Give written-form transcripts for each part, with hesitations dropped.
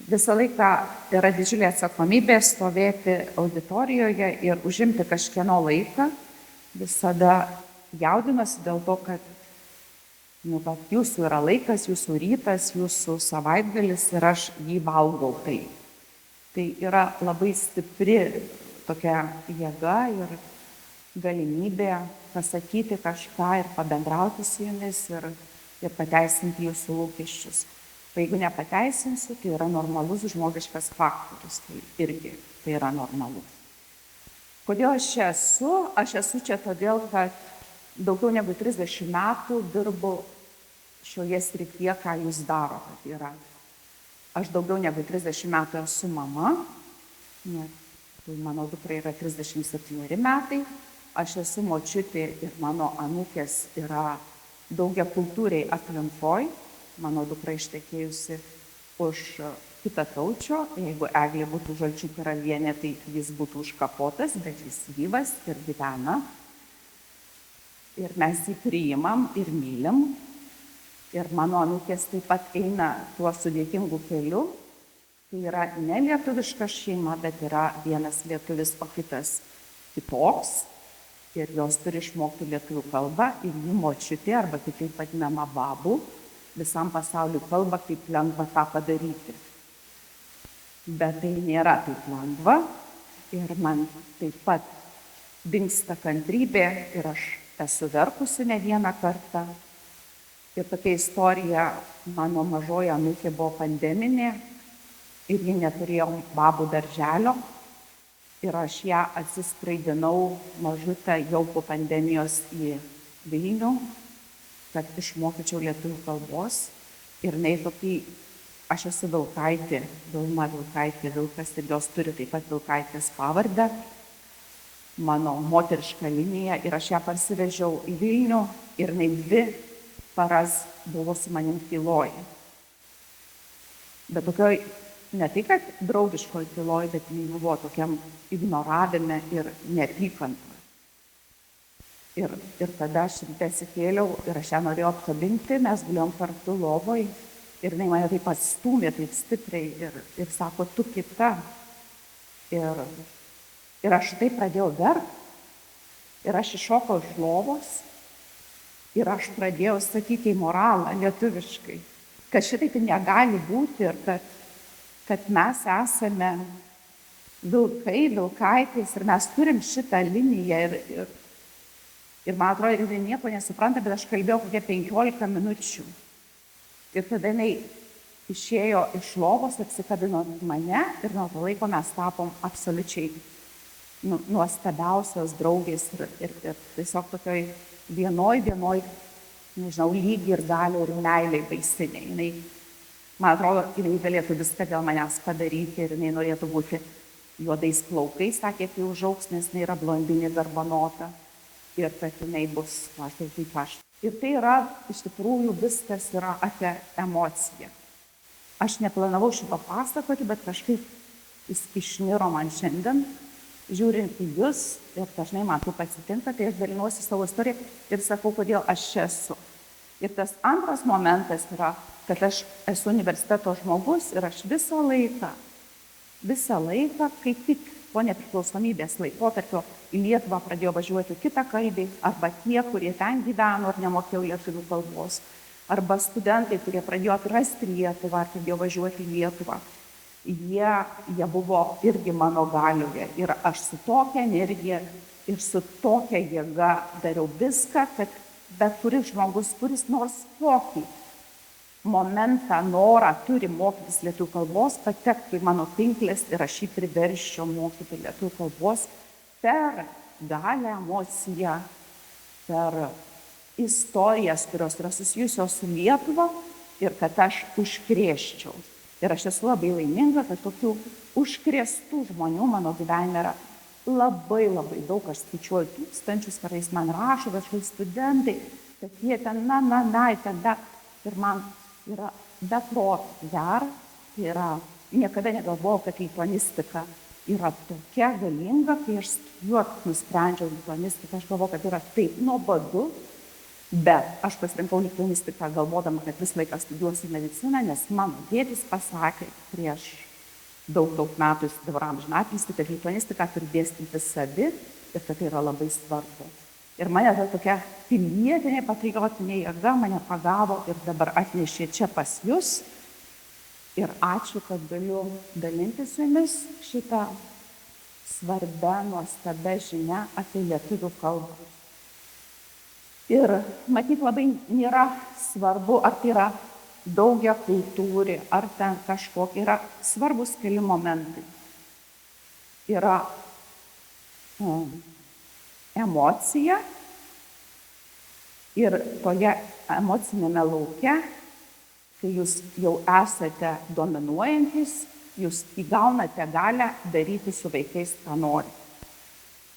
Visą laiką yra didžiulė atsakomybė stovėti auditorijoje ir užimti kažkieno laiką. Visada jaudinuosi dėl to, kad jūsų yra laikas, jūsų rytas, jūsų savaitgalis ir aš jį valgau. Tai yra labai stipri tokia jėga ir galimybė pasakyti kažką ir pabendrauti su jumis ir pateisinti jūsų lūkesčius. O jeigu nepateisinsiu, tai yra normalus žmogiškas faktorius, tai yra normalu. Kodėl aš čia esu? Aš esu čia todėl, kad daugiau negu 30 metų dirbu šioje srityje, ką jūs darote. Tai yra, aš daugiau negu 30 metų esu mama, mano dukra yra 37 metai, aš esu močiutė ir mano anūkės yra daugiakultūriai aplinkoj. Mano dukra ištekėjusi už kitataučio, jeigu Eglė būtų Žalčių karalienė, tai jis būtų užkapotas, bet jis gyvas ir gyvena. Ir mes jį priimam ir mylim. Ir mano anūkės taip pat eina tuo sudėtingu keliu. Tai yra ne lietuviška šeima, bet yra vienas lietuvis, o kitas kitoks. Ir jos turi išmokti lietuvių kalbą ir jų močiutė, arba kitaip vadinama babu, visam pasauliu kalba, kaip lengva tą padaryti. Bet tai nėra taip lengva ir man taip pat dingsta kantrybė ir aš esu verkusi ne vieną kartą. Ir tokia istorija, mano mažoji anūkė buvo pandeminė ir ji neturėjo babų darželio. Ir aš ją atsiskraidinau mažutę jau po pandemijos į Vilnių, kad išmokyčiau lietuvių kalbos. Ir aš esu Vilkaitė, Vilma Vilkaitė Vilkas, ir jos turi taip pat Vilkaitės pavardę, mano moterišką liniją. Ir aš ją parsivežiau į Vilnių ir 2 paras buvo su manim tyloj. Bet tokioj, ne tai kad draugiškoj tyloj, bet jinai buvo tokiam ignoravime ir neapykantoje. Ir tada aš ryte atsikėliau ir aš ją norėjau apkabinti, mes gulėjom kartu lovoj ir jinai mane taip atstūmė taip stipriai ir sako, tu kita. Ir aš taip pradėjau verkti ir aš iššokau iš lovos ir aš pradėjau sakyti į moralą lietuviškai, kad šitaip negali būti ir kad mes esame vilkai, vilkaitės ir mes turim šitą liniją ir man atrodo, jinai nieko nesupranta, bet aš kalbėjau kokią 15 minučių. Ir tada jinai išėjo iš lovos, apsikabino mane ir nuo to laiko mes tapom absoliučiai nuostabiausios draugės ir tiesiog tokioj vienoj, nežinau, lygiai ir galių ir meiliai baisiniai. Man atrodo, jinai galėtų viską dėl manęs padaryti ir jinai norėtų būti juodais plaukais, sakė, kai užaugs, nes jinai yra blondinė garbanota. Ir kad jinai bus maždaug kaip aš. Ir tai yra, iš tikrųjų, viskas yra apie emociją. Aš neplanavau šito pasakoti, bet kažkaip jis išniro man šiandien, žiūrint į jūs, ir dažnai man tai pasitinka, tai aš dalinuosi savo istoriją ir sakau, kodėl aš čia esu. Ir tas antras momentas yra, kad aš esu universiteto žmogus ir aš visą laiką, kaip tik po nepriklausomybės laikotarpio į Lietuvą pradėjo važiuoti kitakalbiai, arba tie, kurie ten gyveno ir nemokėjo lietuvių kalbos, arba studentai, kurie pradėjo atrasti Lietuvą ir pradėjo važiuoti į Lietuvą. Jie buvo irgi mano galioje ir aš su tokia energija ir su tokia jėga dariau viską, kad bet kuris žmogus, kuris nors kokį momentą, norą turi mokytis lietuvių kalbos, patektų į mano pinklės ir aš jį priversčiau mokyti lietuvių kalbos per galią, emociją, per istorijas, kurios yra susijusios su Lietuva ir kad aš užkrėsčiau. Ir aš esu labai laiminga, kad tokių užkrėstų žmonių mano gyvenime yra labai daug. Aš skaičiuoju tūkstančius, kartais man rašo kažkokie studentai, kad jie ten ir man yra beprotiškai gera, tai yra, niekada negalvojau, kad lituanistika yra tokia galinga, kai aš studijuoti nusprendžiau lituanistiką, aš galvojau, kad yra taip nuobodu, Bet aš pasirinkau lituanistiką galvodama, kad visą laiką studijuosiu mediciną, nes mano tėtis pasakė prieš daug metų, jis dabar amžinatilsį, kad lituanistiką turi dėstyti savi ir kad tai yra labai svarbu. Ir mane ta tokia pilietinė patriotinė jėga mane pagavo ir dabar atnešė čia pas jus. Ir ačiū, kad galiu dalintis su jumis šitą svarbę, nuostabę žinią apie lietuvių kalbą. Ir matyt, labai nėra svarbu, ar tai yra daugia kultūri, ar ten kažkokie yra svarbus keli momentai. Yra emocija ir toje emocinėme lauke, kai jūs jau esate dominuojantis, jūs įgaunate galią daryti su vaikais, ką nori.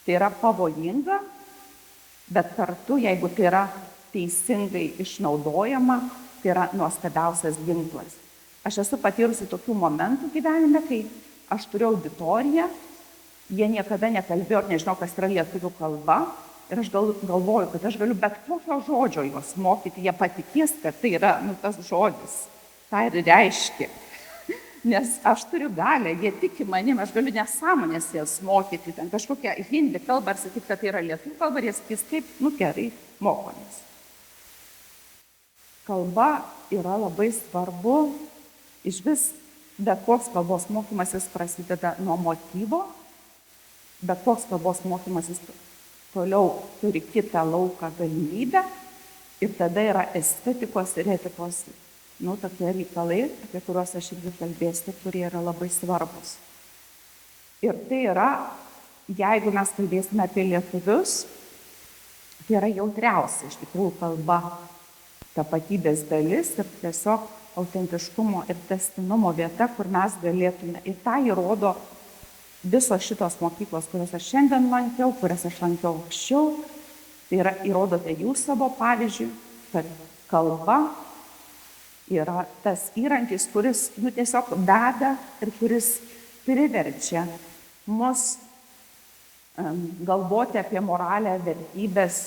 Tai yra pavojinga, bet kartu, jeigu tai yra teisingai išnaudojama, tai yra nuostabiausias ginklas. Aš esu patyrusi tokių momentų gyvenime, kai aš turiu auditoriją, jie niekada nekalbėjo ir nežinau, kas yra lietuvių kalba, ir aš galvoju, kad aš galiu bet kokio žodžio juos mokyti, jie patikės, kad tai yra tas žodis, tai ir reiškia. Nes aš turiu galią, jie tiki manim, aš galiu nesąmonės jas mokyti, ten kažkokią hindi kalbą ir sakyti, kad tai yra lietuvių kalba, ir jie sakys, taip, gerai, mokomės. Kalba yra labai svarbu, iš vis bet koks kalbos mokymasis prasideda nuo motyvo, bet koks kalbos mokymasis toliau turi kitą lauką galimybę ir tada yra estetikos ir etikos tokie reikalai, apie kuriuos aš irgi kalbėsiu, kurie yra labai svarbus. Ir tai yra, jeigu mes kalbėsime apie lietuvius, tai yra jautriausia iš tikrųjų kalba, tapatybės dalis ir tiesiog autentiškumo ir tęstinumo vieta, kur mes galėtume. Ir tą įrodo visos šitos mokyklos, kurias aš šiandien lankiau, kurias aš lankiau anksčiau. Tai yra, įrodote jūs savo pavyzdžiui, kad kalba yra tas įrankis, kuris tiesiog veda ir kuris priverčia mus galvoti apie moralę, vertybės,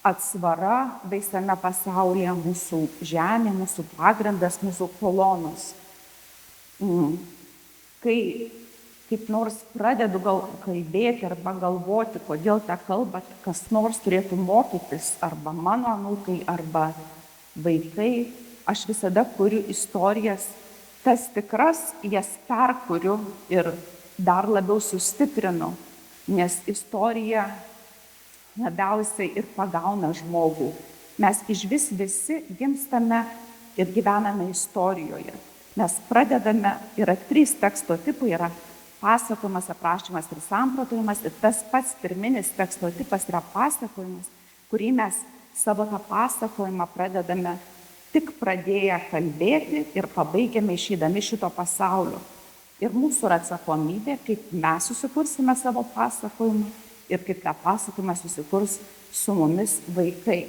atsvara visame pasaulyje, mūsų žemė, mūsų pagrindas, mūsų kolonos. Kai kaip nors pradedu kalbėti arba galvoti, kodėl tą kalbą kas nors turėtų mokytis, arba mano anūkai, arba vaikai, aš visada kuriu istorijas, tas tikras, jas perkuriu ir dar labiau sustiprinu, nes istorija labiausiai ir pagauna žmogų. Mes išvis visi gimstame ir gyvename istorijoje. Mes pradedame, yra 3 teksto tipai, yra pasakojimas, aprašymas ir samprotavimas. Ir tas pats pirminis teksto tipas yra pasakojimas, kurį mes savo tą pasakojimą pradedame tik pradėję kalbėti ir pabaigiame išeidami šito pasaulio. Ir mūsų yra atsakomybė, kaip mes susikursime savo pasakojimą ir kaip tą pasakojimą susikurs su mumis vaikai.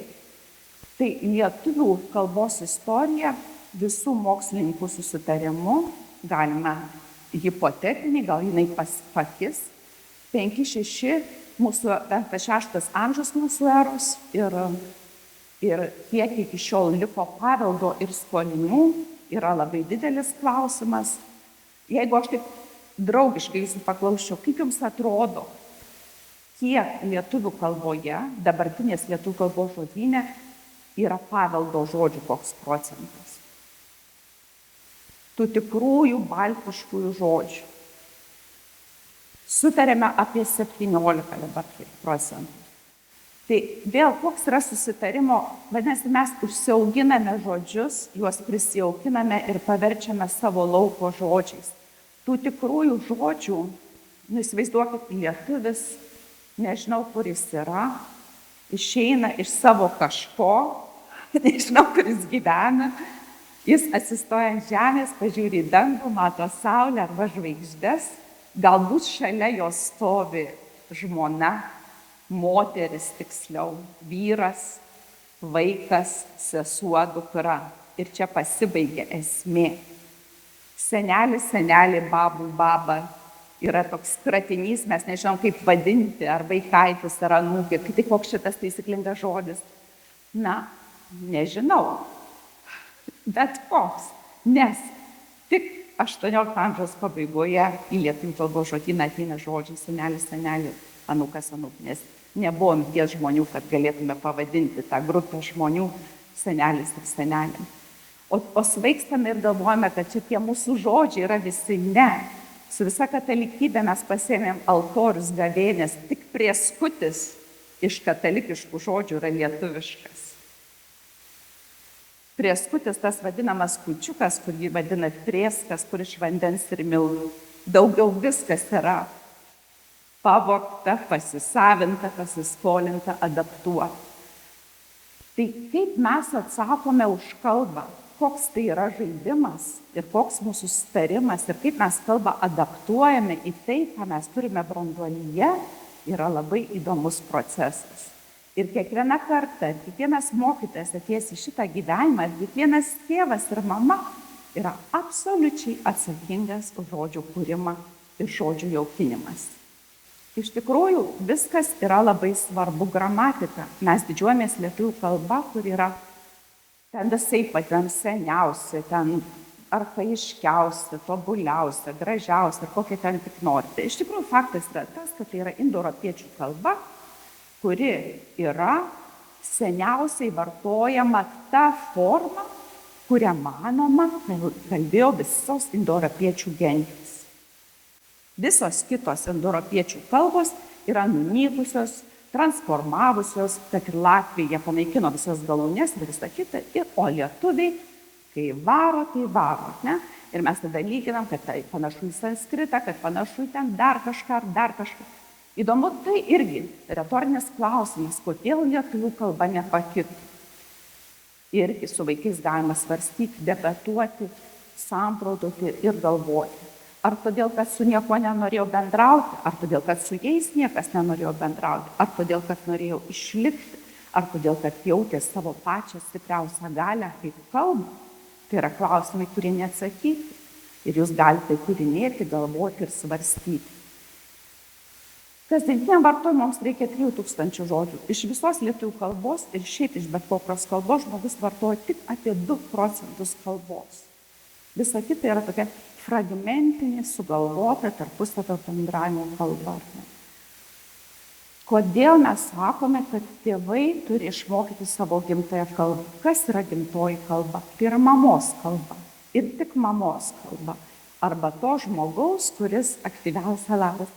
Tai lietuvių kalbos istorija visų mokslininkų susitarimu, galime hipotetinį, gal jinai pakis, 5-6 mūsų 5-6 amžius mūsų eros ir kiek iki šiol liko paveldo ir skolinių yra labai didelis klausimas. Jeigu aš taip draugiškai jūsų paklausčiau, kaip jums atrodo, kiek lietuvių kalboje, dabartinės lietuvių kalbos žodyne yra paveldo žodžių koks procentas? Tų tikrųjų baltiškųjų žodžių. Sutarėme apie 17 dabar procentų. Tai vėl koks yra susitarimo, vadinasi, mes užsiauginame žodžius, juos prisijaukiname ir paverčiame savo lauko žodžiais. Tų tikrųjų žodžių, įsivaizduokit, lietuvis, nežinau, kur jis yra, išeina iš savo kažko, nežinau, kur jis gyvena, jis atsistoja ant žemės, pažiūri į dangų, mato saulę arba žvaigždes, galbūt šalia jos stovi žmona, moteris tiksliau, vyras, vaikas, sesuo, dukra. Ir čia pasibaigia esmė. Senelis, senelė, babų, baba yra toks kratinys, mes nežinom kaip vadinti, ar vaikaitis, ar anūkė, tai koks šitas taisyklingas žodis. Na, nežinau, bet koks, nes tik 18 amžiaus pabaigoje į lietuvių kalbos žodyną ateina žodžiai senelis, senelė, anūkas, anūkinės. Nebuvom tie žmonių, kad galėtume pavadinti tą grupę žmonių senelis ir senelė. O svaigstame ir galvojame, kad čia tie mūsų žodžiai yra visi. Ne. Su visa katalikybė mes pasėmėm altorius, gavėnės, tik prieskutis iš katalikiškų žodžių yra lietuviškas. Prieskutis tas vadinamas kūčiukas, kurį vadina prieskas, kur iš vandens ir miltų. Daugiau viskas yra pavogta, pasisavinta, pasiskolinta, adaptuota. Tai kaip mes atsakome už kalbą, koks tai yra žaidimas ir koks mūsų sutarimas ir kaip mes kalbą adaptuojame į tai, ką mes turime branduolyje, yra labai įdomus procesas. Ir kiekviena karta, kiekvienas mokytojas atėjęs į šitą gyvenimą, kiekvienas tėvas ir mama yra absoliučiai atsakingas už žodžių kūrimą ir žodžių jaukinimas. Iš tikrųjų, viskas yra labai svarbu gramatika. Mes didžiuojamės lietuvių kalba, kur yra ten visai patiem seniausia, ten archaiškiausia, tobuliausia, gražiausia ir kokia ten tik norite. Iš tikrųjų, faktas yra tas, kad tai yra indoeuropiečių kalba, kuri yra seniausiai vartojama ta forma, kurią manoma kalbėjo visos indoeuropiečių gentys. Visos kitos indoeuropiečių kalbos yra nunykusios, transformavusios, kad ir Latvija panaikino visas galūnes ir visą kitą, o lietuviai, kai varo, tai varo. Ne? Ir mes tada lyginam, kad tai panašu į sanskritą, kad panašu į ten dar kažką ar dar kažką. Įdomu, tai irgi retorinis klausimas, kodėl lietuvių kalba nepakito. Irgi su vaikais galima svarstyti, debatuoti, samprotauti ir galvoti. Ar todėl, kad su niekuo nenorėjau bendrauti, ar todėl, kad su jais niekas nenorėjo bendrauti, ar todėl, kad norėjau išlikti, ar todėl, kad jautė savo pačią stipriausią galią kaip kalbą. Tai yra klausimai, kurie neatsakyti. Ir jūs galite tyrinėti, galvoti ir svarstyti. Kasdieniniam vartojimui mums reikia 3000 žodžių. Iš visos lietuvių kalbos ir šiaip iš bet kokios kalbos žmogus vartoja tik apie 2% kalbos. Visa kita yra tokia fragmentinė, sugalvota tarpusavio bendravimo kalba. Kodėl mes sakome, kad tėvai turi išmokyti savo gimtąją kalbą? Kas yra gimtoji kalba? Tai yra mamos kalba. Ir tik mamos kalba. Arba to žmogaus, kuris aktyviausiai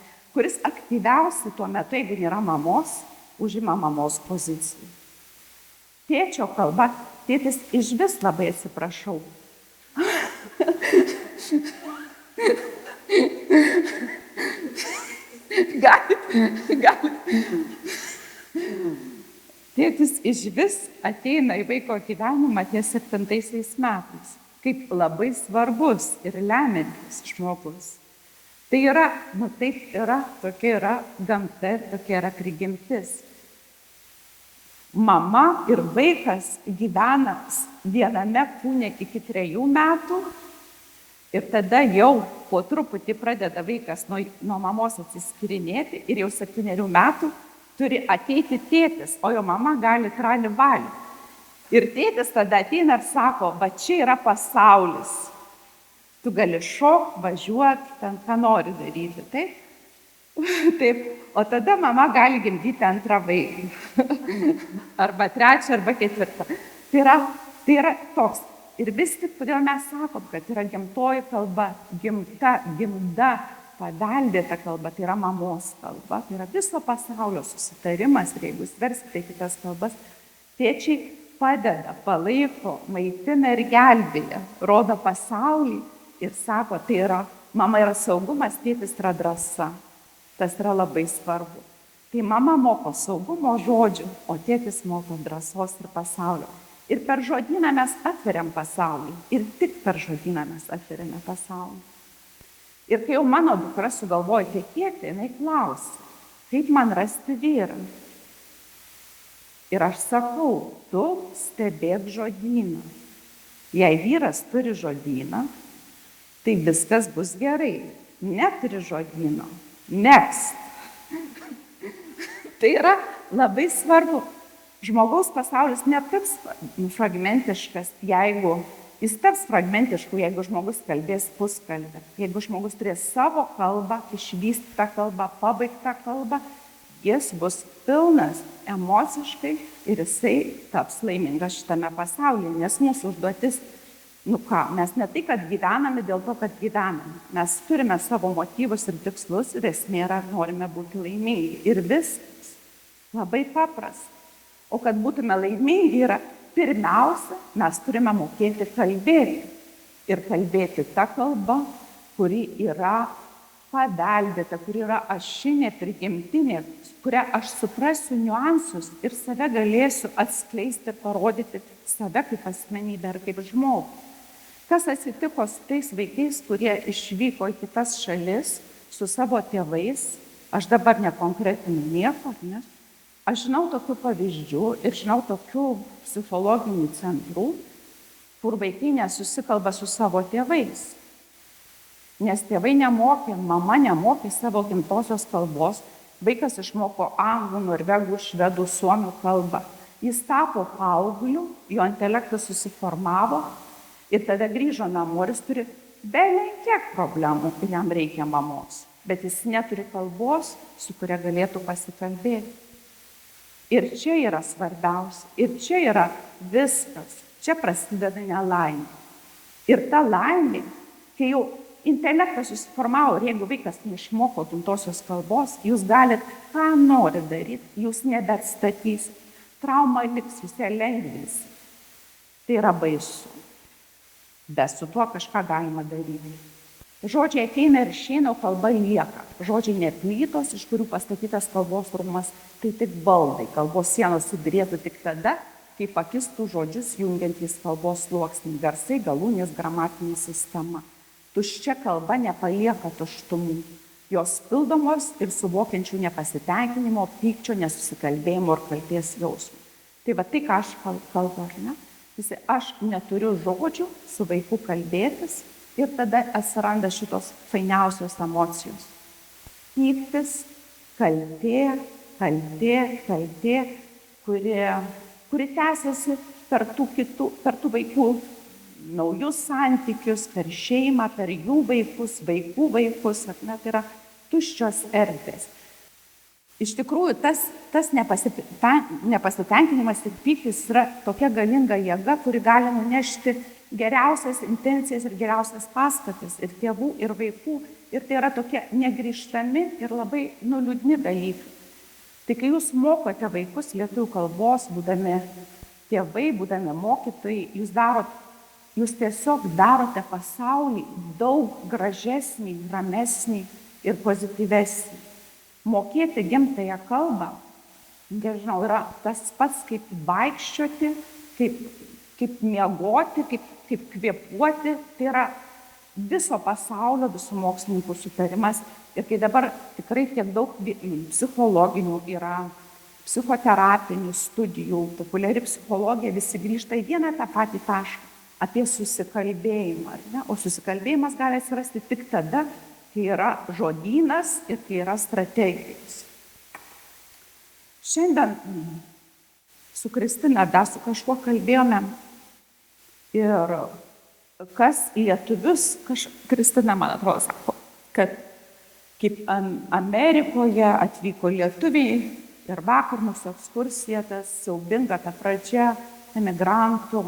tuo metu, jeigu nėra mamos, užima mamos poziciją. Tėčio kalba, tėtis išvis labai atsiprašau. Galit. Tėtis išvis ateina į vaiko gyvenimą ties 7 metais, kaip labai svarbus ir lemiantis žmogus. Tai yra, taip yra, tokia yra gamta, tokia yra prigimtis. Mama ir vaikas gyvena viename kūne iki 3 metų ir tada jau po truputį pradeda vaikas nuo mamos atsiskirinėti ir jau 7 metų turi ateiti tėtis, o jo mama gali trali valį. Ir tėtis tada ateina ir sako, va čia yra pasaulis. Tu gali šok, važiuoti, ten ką nori daryti, taip? Taip, o tada mama gali gimdyti 2 vaiką. Arba 3, arba 4. Tai yra toks. Ir vis tik, kodėl mes sakom, kad yra gimtoji kalba, gimda, paveldėta kalba, tai yra mamos kalba, tai yra viso pasaulio susitarimas, ir jeigu versite kitas kalbas, tėčiai padeda, palaiko, maitina ir gelbėja, rodo pasaulį ir sako, tai yra, mama yra saugumas, tėtis yra drąsa. Tas yra labai svarbu. Tai mama moko saugumo žodžių, o tėtis moko drąsos ir pasaulio. Ir per žodyną mes atveriam pasaulį. Ir tik per žodyną mes atveriame pasaulį. Ir kai jau mano dukra sugalvojo tekėti, jinai klausė, kaip man rasti vyrą. Ir aš sakau, tu stebėk žodyną. Jei vyras turi žodyną, tai viskas bus gerai. Neturi žodyno. Next. Tai yra labai svarbu. Žmogaus pasaulis netaps fragmentiškas, jis taps fragmentišku, jeigu žmogus kalbės puskalbę. Jeigu žmogus turės savo kalbą, išvystytą kalbą, pabaigtą kalbą, jis bus pilnas emociškai ir jisai taps laimingas šitame pasaulyje, nes mūsų užduotis, mes ne tai, kad gyvename dėl to, kad gyvename. Mes turime savo motyvus ir tikslus ir esmė yra, norime būti laimingi. Ir viskas labai paprasta. O kad būtume laimingi yra, pirmiausia, mes turime mokėti kalbėti. Ir kalbėti tą kalbą, kuri yra paveldėta, kuri yra ašinė, prigimtinė, kurią aš suprasiu niuansus ir save galėsiu atskleisti ir parodyti save kaip asmenybę ar kaip žmogų. Kas atsitiko su tais vaikais, kurie išvyko į kitas šalis su savo tėvais, aš dabar nekonkretinu nieko, ne? Aš žinau tokių pavyzdžių ir žinau tokių psichologinių centrų, kur vaikai nesusikalba su savo tėvais. Nes tėvai nemokė, mama nemokė savo gimtosios kalbos, vaikas išmoko anglų, norvegų, švedų, suomių kalbą. Jis tapo paaugliu, jo intelektas susiformavo ir tada grįžo namo ir jis turi belenkiek problemų ir jam reikia mamos. Bet jis neturi kalbos, su kuria galėtų pasikalbėti. Ir čia yra svarbiausia, ir čia yra viskas, čia prasideda nelaimė. Ir ta laimė, kai jau intelektas susiformavo ir jeigu vaikas neišmoko gimtosios kalbos, jūs galite ką nori daryti, jūs nebeatstatysit. Trauma liks, jūs ją lengvinsit. Tai yra baisu. Bet su tuo kažką galima daryti. Žodžiai ateina ir išeina, o kalba lieka. Žodžiai ne plytos, iš kurių pastatytas kalbos rūmas, tai tik baldai. Kalbos sienos subyrėtų tik tada, kai pakistų žodžius jungiantys kalbos sluoksniai, garsai, galūnės, gramatinė sistema. Tuščia kalba nepalieka tuštumų. Jos pildomos ir suvokiančių nepasitenkinimo, pykčio, nesusikalbėjimo ir kaltės jausmų. Tai va tai, ką aš kalbu, ar ne? Aš neturiu žodžių su vaiku kalbėtis ir tada atsiranda šitos fainiausios emocijos. Pyktis, kaltė, kuri tęsiasi per tų vaikų naujus santykius, per šeimą, per jų vaikus, vaikų vaikus, tai yra tuščios erdvės. Iš tikrųjų, tas nepasitenkinimas ir pyktis yra tokia galinga jėga, kuri gali nunešti geriausias intencijas ir geriausias paskatas ir tėvų, ir vaikų. Ir tai yra tokie negrįžtami ir labai liūdni dalykai. Tai kai jūs mokote vaikus lietuvių kalbos, būdami tėvai, būdami mokytojai, jūs tiesiog darote pasaulį daug gražesnį, ramesnį ir pozityvesnį. Mokėti gimtąją kalbą, nežinau, yra tas pats kaip vaikščioti, kaip miegoti, kaip kvėpuoti. Tai yra viso pasaulio, visų mokslininkų sutarimas. Ir kai dabar tikrai tiek daug psichologinių yra, psichoterapinių studijų, populiari psichologija, visi grįžta į vieną tą patį tašką apie susikalbėjimą. Ar ne? O susikalbėjimas gali atsirasti tik tada, kai yra žodynas ir kai yra strategijos. Šiandien su Kristina dar su kažkuo kalbėjome ir kas lietuvius, Kristina man atrodo sako, kad kaip Amerikoje atvyko lietuviai ir vakar mūsų ekskursija, tas siaubinga ta pradžia emigrantų,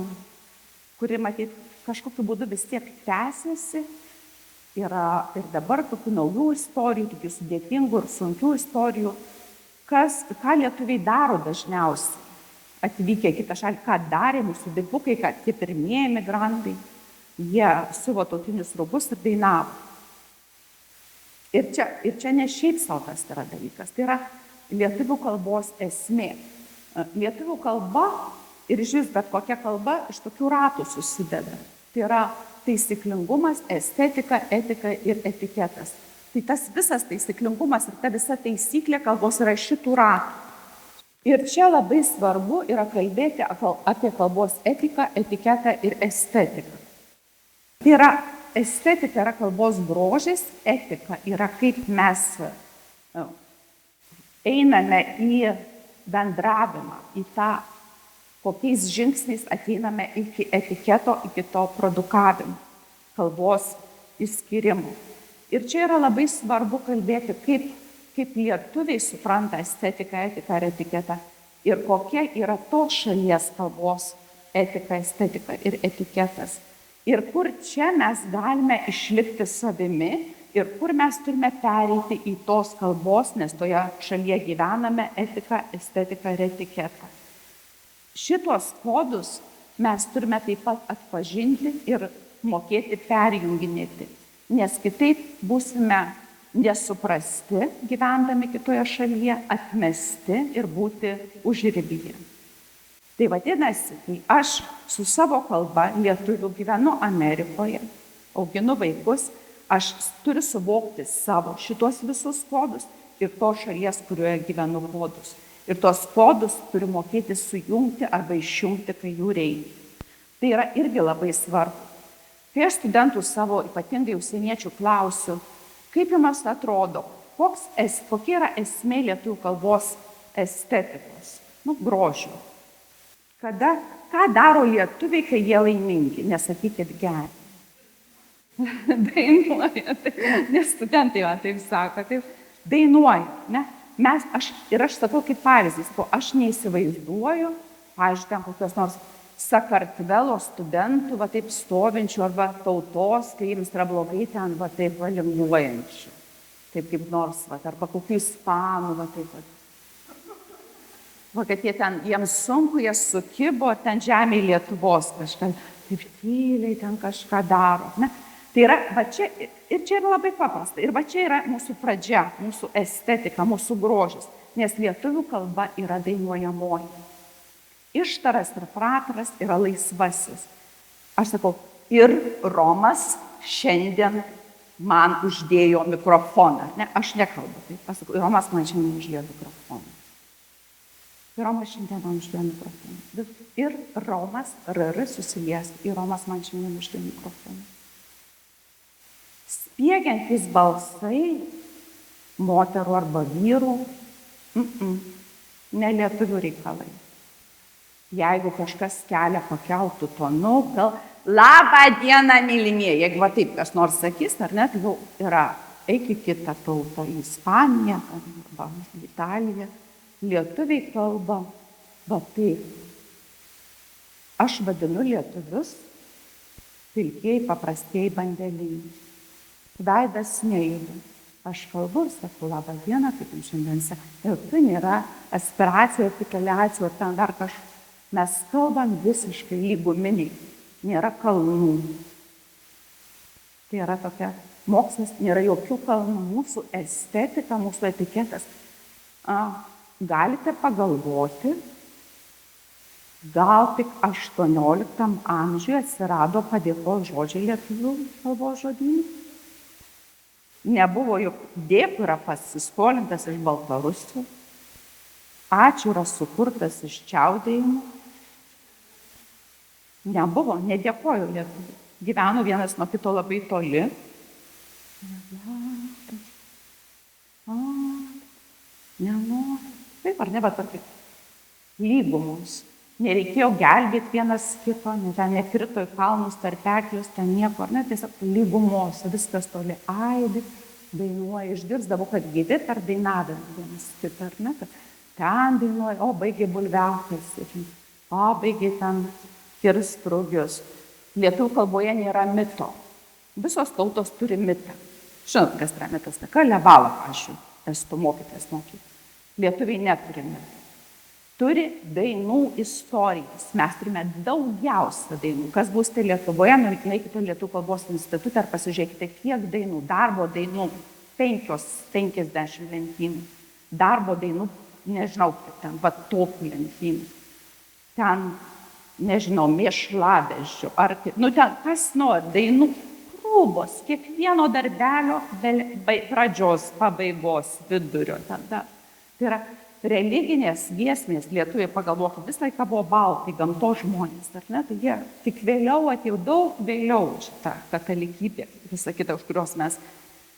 kuri matyt kažkokiu būdu vis tiek tęsiasi. Yra ir dabar tokių naujų istorijų, tokių sudėtingų ir sunkių istorijų. Ką lietuviai daro dažniausiai atvykę į kitą šalį, ką darė mūsų dipukai, kad tie pirmieji migrantai, jie siuvo tautinius rūbus ir dainavo. Ir čia ne šiaip savo tas yra dalykas, tai yra lietuvių kalbos esmė. Lietuvių kalba ir išvis bet kokia kalba iš tokių ratų susideda. Tai yra taisyklingumas, estetika, etika ir etiketas. Tai tas visas taisyklingumas ir ta visa taisyklė kalbos yra šitų ratų. Ir čia labai svarbu yra kalbėti apie kalbos etiką, etiketą ir estetiką. Tai yra, estetika yra kalbos grožis, etika yra kaip mes einame į bendravimą, į tą, kokiais žingsniais ateiname iki etiketo, iki to produkavimo, kalbos išskyrimo. Ir čia yra labai svarbu kalbėti, kaip lietuviai supranta estetiką, etiką ir etiketą ir kokia yra tos šalies kalbos etika, estetika ir etiketas. Ir kur čia mes galime išlikti savimi ir kur mes turime pereiti į tos kalbos, nes toje šalyje gyvename, etiką, estetiką ir etiketą. Šitos kodus mes turime taip pat atpažinti ir mokėti perjunginėti, nes kitaip būsime nesuprasti gyvendami kitoje šalyje, atmesti ir būti užribyje. Tai vadinasi, kai aš su savo kalba lietuvių gyvenu Amerikoje, auginu vaikus, aš turiu suvokti savo šitos visus kodus ir tos šalies, kurioje gyvenu, kodus. Ir tos kodus turiu mokėti sujungti arba išjungti, kai jų reikia. Tai yra irgi labai svarbu. Kai aš studentų savo, ypatingai užsieniečių, klausiu, kaip jums atrodo, kokia yra esmė lietuvių kalbos estetikos, grožio. Ką daro lietuviai, kai jie laimingi? Nesakykit gerai. Dainuoja, nes studentai man taip sako, taip, dainuoja, ne? Aš sakau kaip pavyzdys, aš neįsivaizduoju, pavyzdžiui, ten kokios nors Sakartvelo studentų, va taip stovinčių, arba tautos, kai jiems yra blogai ten, va taip linguojančių. Taip kaip nors, va, arba kokių ispanų, va taip, va. Va, kad jie ten, jiems sunku, jie sukibo, ten žemėje Lietuvos kažką, taip tyliai ten kažką daro, ne? Tai yra, va čia, ir čia yra labai paprasta, ir va čia yra mūsų pradžia, mūsų estetika, mūsų grožis, nes lietuvių kalba yra dainuojamoji. Ištaras ir prataras yra laisvasis. Aš sakau, ir Romas šiandien man uždėjo mikrofoną. Ne, aš nekalbu taip. Aš sakau, Romas man šiandien uždėjo mikrofoną. Romas šiandien man uždėjo mikrofoną. Ir Romas, susilies, ir Romas man šiandien uždėjo mikrofoną. Spiegiantys balsai, moterų arba vyrų, ne lietuvių reikalai. Jeigu kažkas kelia pakeltų tonu, gal labą dieną, mylimieji, jeigu va taip kas nors sakys, ar ne, tai jau yra, eik į kitą tautą, į Ispaniją arba Italiją, lietuviai kalba, va taip. Aš vadinu lietuvius pilkieji, paprastieji bandeliniai. Veidas neįdu. Aš kalbu ir sakau, labą dieną, kaip jums šiandien sakau. Ir tai nėra aspiracija, artikaliacija, ar ten dar kažkas. Mes kalbam visiškai lyguminiai, nėra kalnų. Tai yra tokia, mokslas, nėra jokių kalnų, mūsų estetika, mūsų etiketas. Galite pagalvoti, gal tik 18 amžiuje atsirado padėkos žodžiai lietuvių kalbos žodynų. Nebuvo juk dėkui yra pasiskolintas iš Baltarusių, ačiū yra sukurtas iš čiaudėjimų. Nebuvo, nedėkoju lietuvių. Gyveno vienas nuo kito labai toli. Nenoriu. Taip ar ne, bet tokį lygumos. Nereikėjo gelbėti vienas kito, ten nekrito į kalnus, tarpeklius, ten nieko, ar ne, tiesiog lygumos, viskas toli aidi, dainuoja, išgirsdavo, kad gyvi ar dainavę vienas kitą, ar ne, kad ten dainuoja, o baigė bulviaukas, o baigė ten kirstrugius. Lietuvių kalboje nėra mito. Visos tautos turi mitą. Žinot, kas yra mitas? Kalevala, aš esu mokytojas mokyti. Lietuviai neturi mitą. Turi dainų istorijas. Mes turime daugiausia dainų. Kas būsite Lietuvoje, nueikite Lietuvių kalbos institutą ir pasižiūrėkite, kiek dainų, darbo dainų, 50 lentynų. Darbo dainų, nežinau, ten, va tokių lentynų. Ten, nežinau, mėšlavežių, ar, nu ten, kas nori, dainų krūvos, kiekvieno darbelio pradžios, pabaigos, vidurio. Tada. Tai yra religinės giesmės, lietuviai pagalvokit, visą laiką buvo baltai, gamtos žmonės, ar ne? Tai jie tik vėliau atėjo, daug vėliau šitą katalikybę, visą kitą, už kurios mes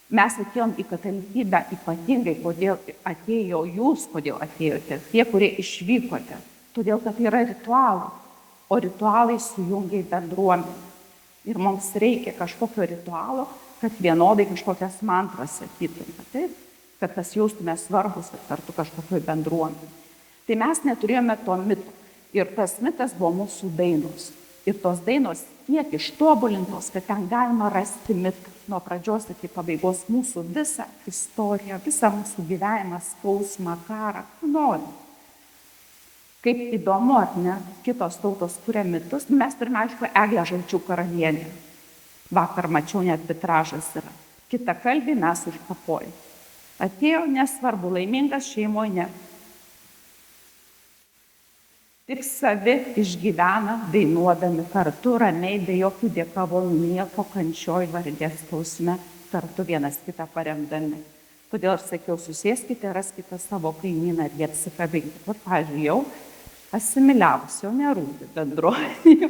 Mes atėjom į katalikybę ypatingai, kodėl atėjo jūs, kodėl atėjote, tie, kurie išvykote. Todėl, kad yra ritualai, o ritualai sujungia į bendruomenę. Ir mums reikia kažkokio ritualo, kad vienodai kažkokias mantras sakytume, taip? Kad tas jaustume svarbus ir kartu kažkokioj bendruomenė. Tai mes neturėjome to mito. Ir tas mitas buvo mūsų dainos. Ir tos dainos tiek ištobulintos, kad ten galima rasti mitą. Nuo pradžios iki pabaigos mūsų visą istoriją, visą mūsų gyvenimą, skausmą, karą, norim. Kaip įdomu, ar ne, kitos tautos kuria mitus. Mes turime, aišku, Eglę Žalčių karalienę. Vakar mačiau, net vitražas yra. Kita kalbį mes užkapojom. Atėjo, nesvarbu, laimingas šeimoje, ne. Tik savi išgyvena, dainuodami kartu, ramiai, be jokių dėkavonų, nieko kančioj, vardės skausme, kartu vienas kitą paremdami. Todėl aš sakiau, susėskite, raskite savo kaimyną ir jie apsikabinkite. Vat, pavyzdžiui, jau asimiliavus, jau nerūpi bendruomenė.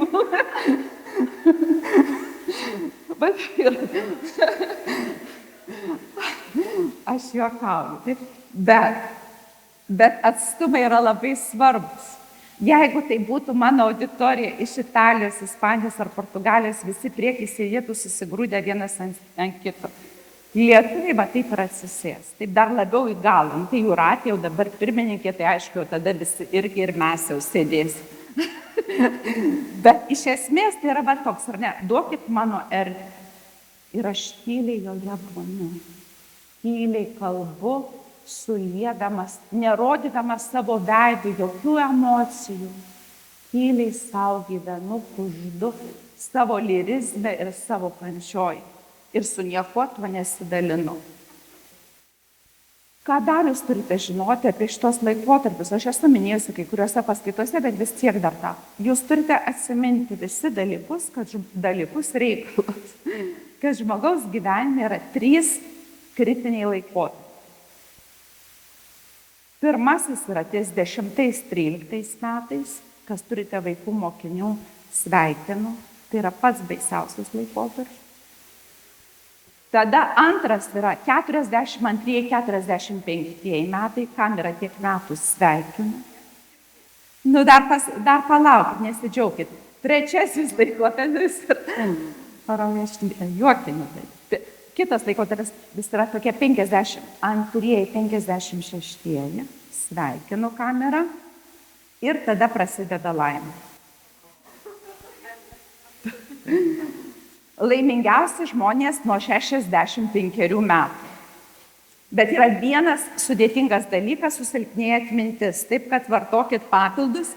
Aš juokauju, bet atstumai yra labai svarbus. Jeigu tai būtų mano auditorija iš Italijos, Ispanijos ar Portugalijos, visi prieky sėdėtų susigrūdę vienas ant kito. Lietuviai va taip ir atsisės. Taip dar labiau į galą. Tai Jūratė jau dabar pirmininkė, tai aišku, tada visi irgi ir mes jau sėdėsim. Bet iš esmės tai yra va toks, ar ne? Duokit mano erdvę. Ir aš tyliai joje būnu. Tyliai kalbu, suliedamas, nerodydamas savo veidų jokių emocijų. Tyliai sau gyvenu, kuždu savo lirizme ir savo kančioj. Ir su niekuo tuo nesidalinu. Ką dar jūs turite žinoti apie šitos laikotarpius? Aš esu minėjusi kai kuriuose paskaitose, bet vis tiek dar tą. Jūs turite atsiminti visi dalykus, reikalus, kad žmogaus gyvenime yra 3 kritiniai laikotarpiai. Pirmasis yra ties 10-13 metais, kas turite vaikų mokinių, sveikinu, tai yra pats baisiausias laikotarpis. Tada antras yra 42-45 metai, kam yra tiek metų sveikinu. Nu, dar palaukit, nesidžiaukit. Trečiasis laikotarpis yra juokinių. Kitas laikotarpis yra tokie 52-56, sveikinu kamerą ir tada prasideda laimė. Laimingiausi žmonės nuo 65 metų. Bet yra vienas sudėtingas dalykas, susilpnėja atmintis, taip kad vartokit papildus.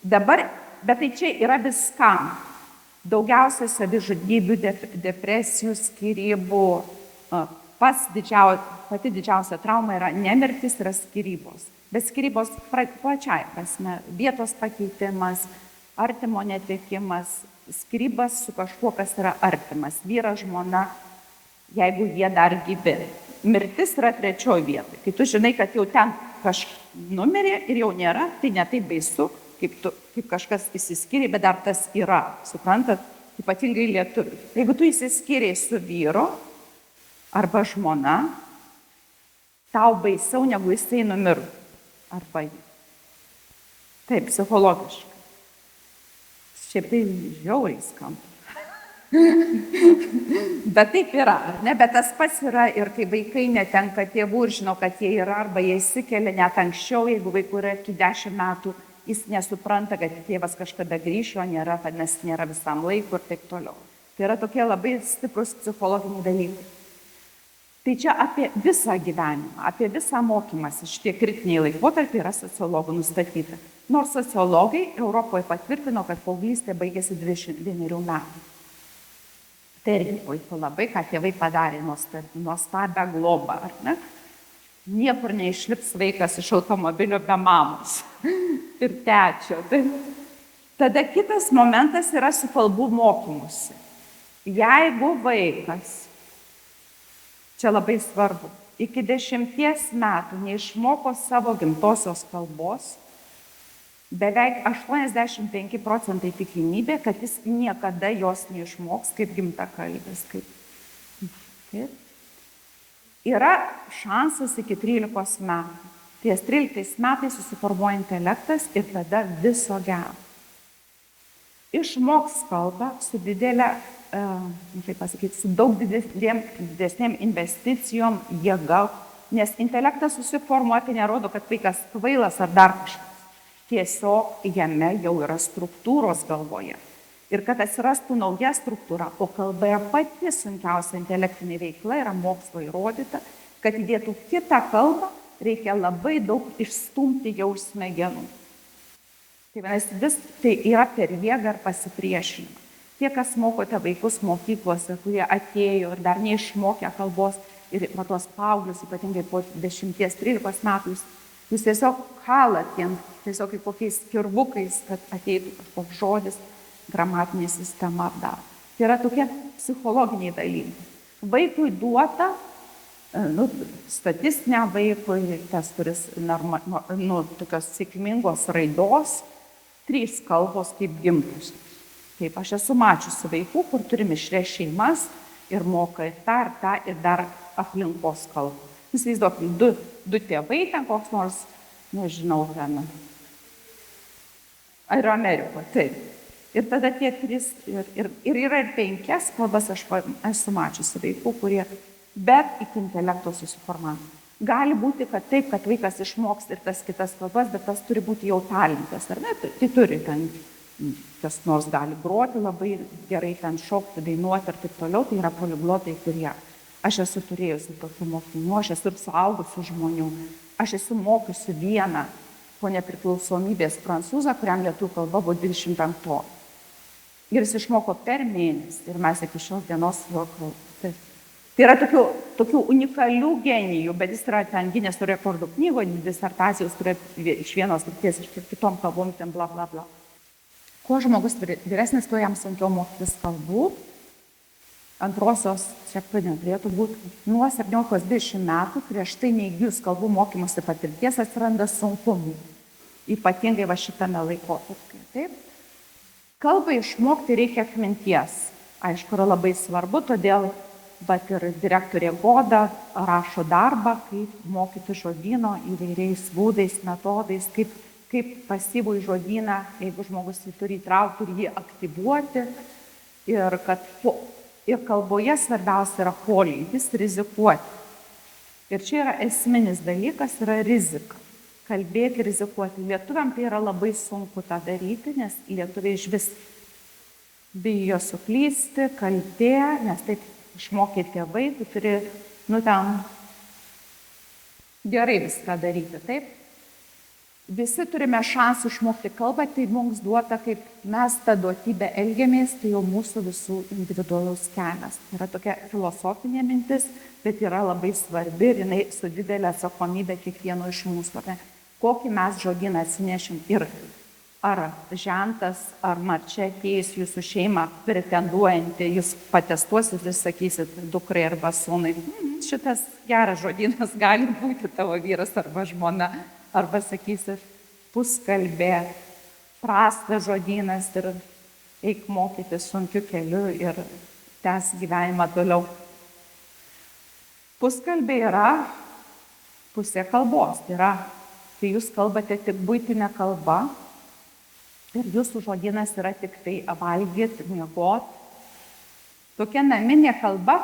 Dabar, bet tai čia yra viskam. Daugiausia savižudybių, depresijų, skyrybų. Pati didžiausia trauma yra nemirtis, yra skyrybos. Bet skyrybos plačiai prasme, vietos pakeitimas, artimo netekimas, skyrybas su kažkuo, kas yra artimas, vyras, žmona, jeigu jie dar gyvi. Mirtis yra 3 vietoje. Kai tu žinai, kad jau ten numirė ir jau nėra, tai ne taip baisu, kaip kažkas įsiskyrė, bet dar tas yra, suprantat, ypatingai lietuvių. Jeigu tu įsiskyrei su vyru arba žmona, tau baisiau negu jisai numirtų. Arba jį. Taip, psichologiškai. Šiaip tai žiauriai skamba. Bet taip yra, ar ne? Bet tas pats yra ir kai vaikai netenka tėvų ir žino, kad jie yra, arba jie įsikelia net anksčiau, jeigu vaikų yra iki 10 metų, jis nesupranta, kad tėvas kažkada grįš, jo nėra, nes nėra visam laiku ir taip toliau. Tai yra tokie labai stiprus psichologiniai dalykai. Tai čia apie visą gyvenimą, apie visą mokymąsi. Šitie kritiniai laikotarpiai yra sociologų nustatyta. Nors sociologai Europoje patvirtino, kad paauglystė baigėsi 21 metų. Tai irgi puiku labai, ką tėvai padarė nuostabią globą, ar ne? Niekur neišlips vaikas iš automobilio be mamos ir tečio. Tada kitas momentas yra su kalbų mokymusi. Jeigu vaikas, čia labai svarbu, iki 10 metų neišmoko savo gimtosios kalbos, beveik 85% tikimybė, kad jis niekada jos neišmoks kaip gimtakalbis. Taip. Yra šansas iki 13 metų. Ties 13 metais susiformuoja intelektas ir tada viso gero. Išmoks kalbą su didelė, su daug didesnėm investicijom, jėga, nes intelektas susiformuoja, tai nerodo, kad vaikas kvailas ar dar kažkas. Tiesiog jame jau yra struktūros galvoje. Ir kad atsirastų nauja struktūra, o kalba yra pati sunkiausia intelektinė veikla, yra mokslo įrodyta, kad įdėtų kitą kalbą, reikia labai daug išstumti jau iš smegenų. Tai vienas tai yra per jėgą ir pasipriešinimą. Tie, kas mokote vaikus mokyklose, kurie atėjo ir dar neišmokė kalbos, ir tuos paauglius, ypatingai po 10-13 metų, jūs tiesiog kalat jiems, tiesiog kaip kokiais kirvukais, kad ateitų kažkoks žodis, gramatinė sistema ar dar. Tai yra tokie psichologiniai dalykai. Vaikui duota, statistiniam vaikui, tas turis tokios sėkmingos raidos, 3 kalbos kaip gimtus. Taip, aš esu mačiusi vaikų, kur turi mišrias šeimas ir moka ir tą, ir dar aplinkos kalbą. Įsivaizduokim, du tėvai ten koks nors, nežinau, ten. Ar Amerikoje, taip. Ir tada tie 3, ir yra ir 5 kalbas, aš esu mačiusi vaikų, kurie, bet iki intelekto susiformavo. Gali būti, kad taip, kad vaikas išmoks ir tas kitas kalbas, bet tas turi būti jau talentas, ar ne? Tai turi ten, kas nors gali groti labai gerai, ten šokti, dainuoti ir taip toliau, tai yra poliglotai, kurie. Aš esu turėjusi tokių mokinių, aš esu ir suaugusių žmonių, aš esu mokiusi vieną po nepriklausomybės prancūzą, kuriam lietuvių kalba buvo 25. Ir jis išmoko per mėnesį ir mes iki šios dienos jo kalbame. Tai yra tokių unikalių genijų, bet jis yra ten Gineso rekordų knygoje, disertacijos, kurie iš vienos krypties, iš kitom kalbom, ten bla bla bla. Kuo žmogus vyresnis, tuo jam sunkiau mokytis kalbų. Antrosios, čia turėtų būti nuo 17-20 metų, prieš tai neįgijus kalbų mokymosi patirties atsiranda sunkumų, ypatingai va šitame laikotarpyje. Taip? Kalbą išmokti reikia atminties. Aišku, yra labai svarbu, todėl bet ir direktorė Goda rašo darbą, kaip mokyti žodyno įvairiais būdais, metodais, kaip pasyvų į žodyną, jeigu žmogus jį turi įtraukti ir jį aktyvuoti. Ir kalboje svarbiausia yra polinkis rizikuoti. Ir čia yra esminis dalykas, yra rizika. Kalbėti, rizikuoti. Lietuviam tai yra labai sunku tą daryti, nes lietuviai išvis bijo suklysti, kaltė, nes taip išmokė tėvai, tu turi, ten gerai viską daryti, taip? Visi turime šansų išmokti kalbą, tai mums duota, kaip mes tą duotybę elgiamės, tai jau mūsų visų individualaus kelias. Yra tokia filosofinė mintis, bet yra labai svarbi ir jinai su didelė atsakomybė kiekvieno iš mūsų. Kokį mes žodyną atsinešim ir ar žentas, ar marčia ateis jūsų šeimą pretenduojantį, jūs patestuosit ir sakysit dukrai arba sūnui, šitas geras žodynas gali būti tavo vyras arba žmona, arba sakysit puskalbė, prastas žodynas ir eik mokytis sunkiu keliu ir tęs gyvenimą toliau. Puskalbė yra pusė kalbos, tai yra, kai jūs kalbate tik buitinę kalbą, ir jūsų žodynas yra tik tai valgyt, miegot. Tokia naminė kalba,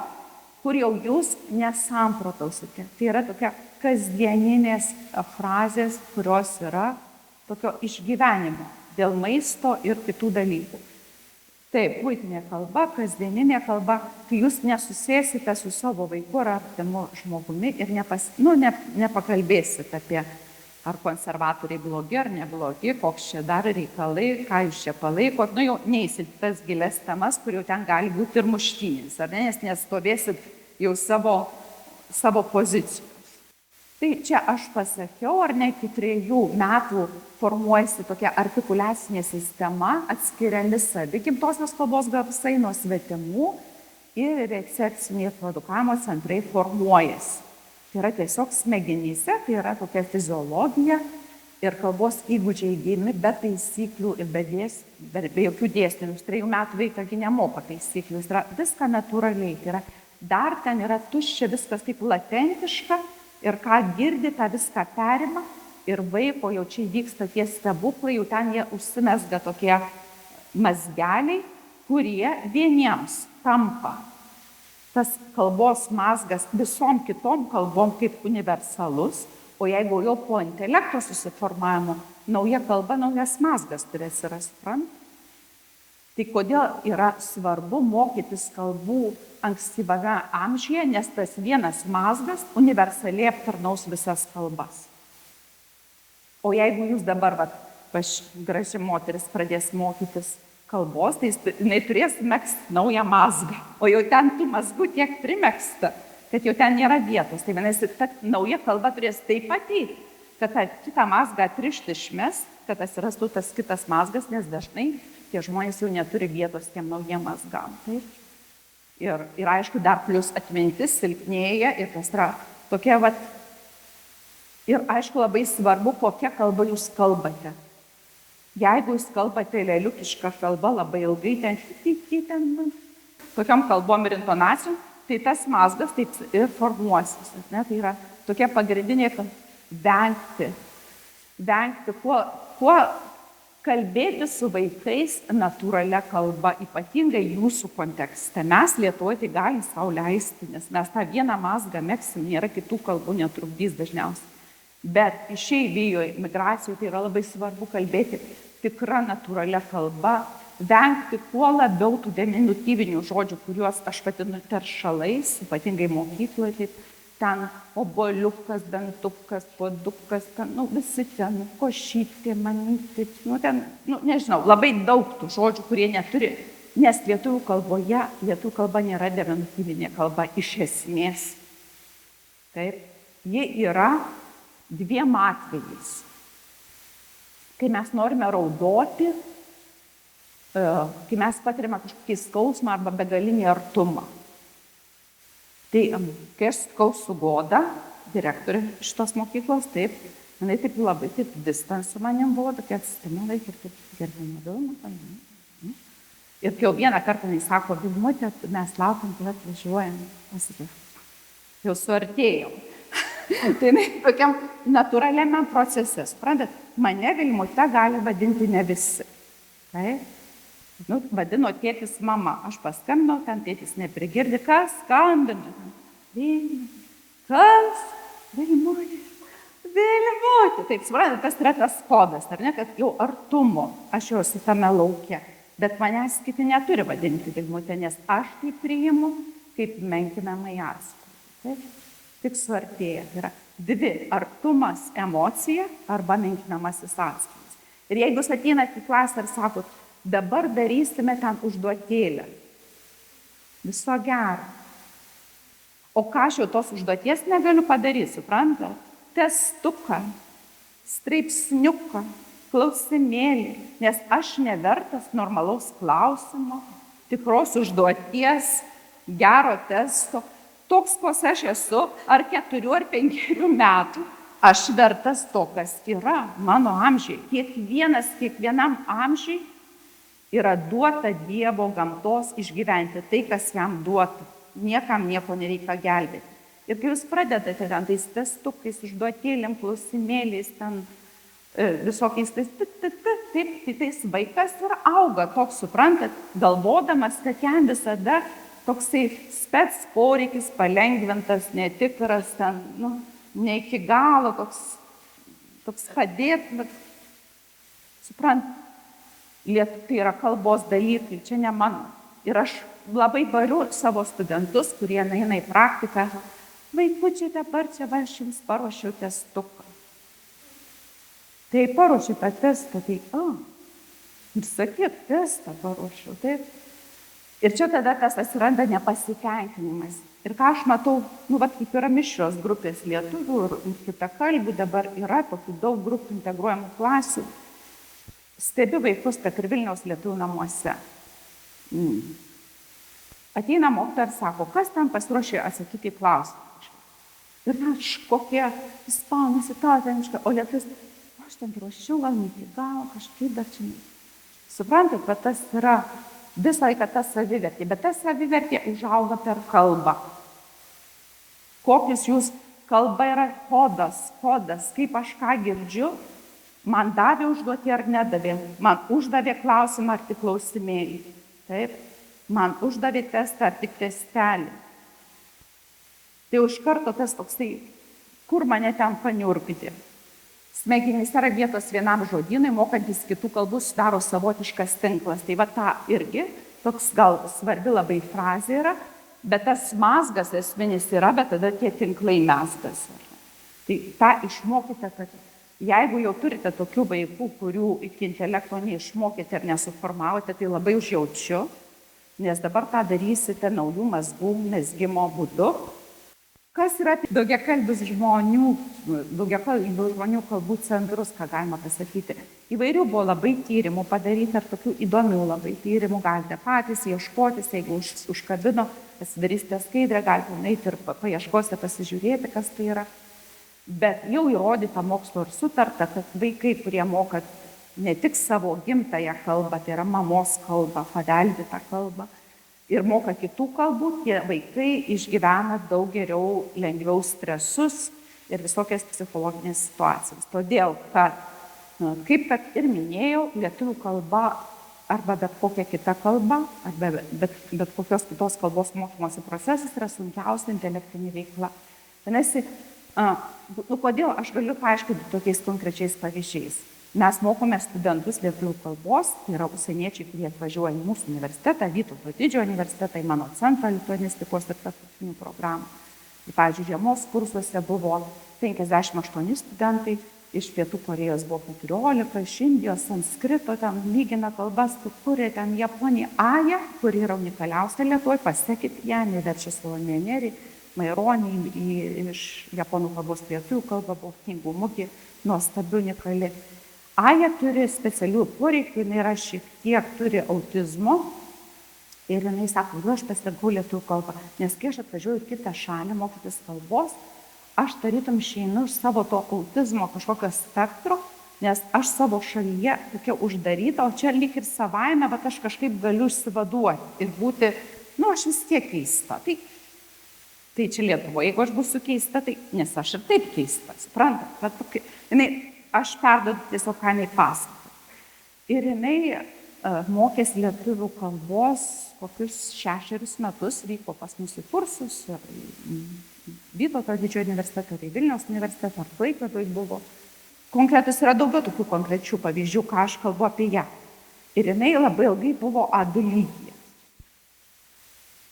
kur jau jūs nesamprotausite. Tai yra tokia kasdieninės frazės, kurios yra tokio išgyvenimo dėl maisto ir kitų dalykų. Taip, buitinė kalba, kasdieninė kalba, kai jūs nesusėsite su savo vaiku ar artimu žmogumi ir nepakalbėsit apie ar konservatoriai blogi ar neblogi, koks čia dar reikalai, ką jūs čia palaikot. Jau neįsit tas gilias temas, kur jau ten gali būti ir muštynės, ar ne, nes nestovėsit jau savo pozicijos. Tai čia aš pasakiau, ar ne, iki 3 metų formuojasi tokia artikuliacinė sistema, atskiriami savi gimtosios kalbos garsai nuo svetimų ir recepciniai produkavimo centrai formuojasi. Tai yra tiesiog smegenyse, tai yra tokia fiziologija ir kalbos įgūdžiai įgyjami be taisyklių ir be jokių dėstymų. 3 metų vaikagi nemoko taisyklių, jis yra viską natūraliai. Tai yra, dar ten yra tuščia, viskas taip latentiška ir ką girdi, tą viską perima ir vaiko jau čia įvyksta tie stebuklai, jau ten jie užsimesga tokie mazgeliai, kurie vieniems tampa tas kalbos mazgas visom kitom kalbom kaip universalus, o jeigu jau po intelekto susiformavimo nauja kalba, naujas mazgas turi atsirasti. Tai kodėl yra svarbu mokytis kalbų ankstyvame amžiuje, nes tas vienas mazgas universaliai aptarnaus visas kalbas. O jeigu jūs dabar, graži moteris pradės mokytis kalbos, tai jinai turės megzti naują mazgą, o jau ten tų mazgų tiek primegzta, kad jau ten nėra vietos. Tai vienasi, ta nauja kalba turės taip ateiti, kad kitą mazgą atrišti išmes, kad atsirastų tas kitas mazgas, nes dažnai tie žmonės jau neturi vietos tiem naujiem mazgam. Taip? Ir aišku, dar plus atmintis silpnėja ir tas yra tokia Ir aišku, labai svarbu, kokia kalba jūs kalbate. Jeigu jūs kalbate leliukišką kalbą labai ilgai, tokiom kalbom ir intonacijom, tai tas mazgas taip ir formuosis. Ne? Tai yra tokia pagrindinė, vengti kuo kalbėti su vaikais natūralia kalba, ypatingai jūsų kontekste. Mes Lietuvoje tai galim sau leisti, nes mes tą vieną mazgą megsim, nėra kitų kalbų, netrukdys dažniausiai. Bet išeivijoje, migracijoje tai yra labai svarbu kalbėti tikra natūralia kalba, vengti kuo labiau tų diminutyvinių žodžių, kuriuos aš vadinu teršalais, ypatingai mokykloje, ten obuoliukas, dantukas, puodukas, visi ten, košytė, manyti, nežinau, labai daug tų žodžių, kurie neturi, nes lietuvių kalba nėra diminutyvinė kalba iš esmės. Taip, ji yra dviem atvejais. Kai mes norime raudoti, kai mes patirime kažkokį skausmą arba begalinį artumą. Tai kai aš sutikau su Goda, direktorė šitos mokyklos, taip, jinai taip labai distant su manim buvo, tokia atsistimulai ir taip gerbimo Vilma. Ir kai jau vieną kartą jinai sako, Vilmutė, mes laukiam, kai atvažiuojam, jau suartėjom. Tai tokiam natūraliame procese, suprantat, mane Vilmute gali vadinti ne visi. Tai, vadino tėtis mama, aš paskambinau, ten tėtis neprigirdi, kas skambina. Kas? Vilmutė. Taip, suprantat, tas yra tas kodas, ar ne, kad jau artumo, aš jau esu tame lauke, bet manęs kiti neturi vadinti Vilmutė, nes aš tai priimu kaip menkinamai asmenį. Tik suartėja. Tai yra dvi artumas emocija arba menkinamasis asmenys. Ir jeigu jūs ateinate į klasę ir sakot, dabar darysime ten užduotėlę. Viso gero. O ką aš jau tos užduoties negaliu padaryti, suprantate? Testuką, straipsniuką, klausimėlį, nes aš nevertas normalaus klausimo, tikros užduoties, gero testo. Toks, koks aš esu, ar 4 ar 5 metų, aš vertas to, kas yra mano amžiai. Kiekvienam amžiai yra duota Dievo gamtos išgyventi tai, kas jam duota. Niekam nieko nereikia gelbėti. Ir kai jūs pradedate ten tais testukais, užduotėlėm, klausimėliais, ten visokiais tais vaikas ir auga toks, suprantat, galvodamas, kad jam visada toksai spec poreikis palengvintas, netikras, ten, ne iki galo, toks padėt, bet, suprant, tai yra kalbos dalykai, čia ne mano. Ir aš labai bariu savo studentus, kurie eina į praktiką, vaikučiai dabar čia aš jums paruošiau testuką. Tai paruošiu tą testą, tai, ir sakyk, testą paruošiau, taip. Ir čia tada tas atsiranda nepasitenkinimas. Ir ką aš matau, kaip yra mišrios grupės lietuvių ir kitakalbių, dabar yra tokių daug grupių integruojamų klasių. Stebiu vaikus, kad ir Vilniaus lietuvių namuose. Ateina mokytoja ir sako, kas ten pasiruošė atsakyti į klausimą. Ir aš kokie ispanus, itališkai, o lietuvis, aš ten ruošiau, gal ne iki galo, kažkaip dar čia. Suprantat, kad tas yra visą laiką ta savivertė, bet ta savivertė užauga per kalbą. Kokius jūs, kalba yra kodas, kaip aš ką girdžiu, man davė užduoti ar nedavė, man uždavė klausimą ar tik klausimėlį, taip, man uždavė testą ar tik testelį. Tai už karto tas toksai, kur mane ten paniurkti. Smegenys yra vietos vienam žodynui, mokantis kitų kalbų sudaro savotiškas tinklas. Tai va ta irgi toks gal svarbi labai frazė yra, bet tas mazgas esminis yra, bet tada tie tinklai mezgas. Tai tą išmokite, kad jeigu jau turite tokių vaikų, kurių iki intelekto neišmokėte ir nesuformavote, tai labai užjaučiu, nes dabar tą darysite naujų mazgų mezgimo būdu. Kas yra daugiakalbių žmonių kalbų centrus, ką galima pasakyti? Įvairių buvo labai tyrimų padaryti, ir tokių įdomių labai tyrimų galite patys ieškotis, jeigu užkabino, pasidarysite skaidrę, galite nueiti ir paieškosite, pasižiūrėti, kas tai yra. Bet jau įrodyta mokslo ir sutarta, kad vaikai, kurie moka ne tik savo gimtąją kalbą, tai yra mamos kalbą, paveldėtą kalbą, ir moka kitų kalbų, tie vaikai išgyvena daug geriau, lengviau stresus ir visokias psichologinės situacijas. Todėl, kad, kaip kad ir minėjau, lietuvių kalba arba bet kokia kita kalba, arba bet kokios kitos kalbos mokymosi procesas yra sunkiausia intelektinė veikla. Vadinasi, kodėl aš galiu paaiškinti tokiais konkrečiais pavyzdžiais. Mes mokome studentus lietuvių kalbos, tai yra užsieniečiai, kurie atvažiuoja į mūsų universitetą, Vytauto Didžiojo universitetą, į mano centrą lituanistikos ir tarptautinių programų. Pavyzdžiui, žiemos kursuose buvo 58 studentai, iš Pietų Korėjos buvo 14, iš Indijos, sanskrito, ten lygina kalbas, kuria ten Japonija, Aja, kuri yra unikaliausia Lietuvoje, pasiekit ją, neverčia Salomėją Nėrį, Maironį iš japonų kalbos lietuvių kalbą, buvo knygų mugė, nuostabi, unikali. Aja turi specialių poreikių, jinai yra šiek tiek turi autizmo ir jinai sako, aš pasirinkau lietuvių kalbą, nes kai aš atvažiuoju į kitą šalį mokytis kalbos, aš tarytum išeinu iš savo to autizmo kažkokio spektro, nes aš savo šalyje tokia uždaryta, o čia lyg ir savaime, bet aš kažkaip galiu išsivaduoti ir būti, aš vis tiek keista. Tai čia Lietuvoje, jeigu aš būsiu keista, tai nes aš ir taip keista, suprantat, aš perduodu tiesiog, ką jinai pasakoja. Ir jinai mokėsi lietuvių kalbos kokius 6 metus, vyko pas mus į kursus, Vytauto Didžiojo universiteto, tai Vilniaus universiteto, ar Klaipėdoje buvo. Konkretus yra daugiau tokių konkrečių pavyzdžių, ką aš kalbu apie ją. Ir jinai labai ilgai buvo A2 lygyje.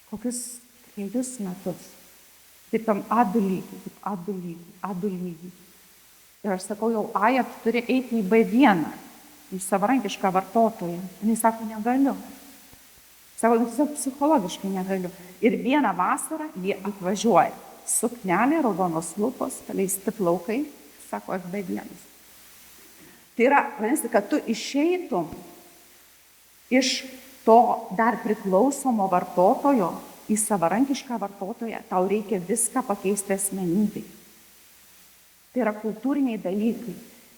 Kokius 3 metus. Taip tam A2 lygy. Ir aš sakau, jau Aja, tu turi eiti į B1, į savarankišką vartotoją. Jis sako, negaliu. Sako, tiesiog psichologiškai negaliu. Ir vieną vasarą jie atvažiuoja. Suknelė, raudonos lūpos, paleisti plaukai. Sako, aš B1. Tai yra, vadinasi, kad tu išeitum iš to dar priklausomo vartotojo į savarankišką vartotoją, tau reikia viską pakeisti asmenybei. Tai yra kultūriniai dalykai.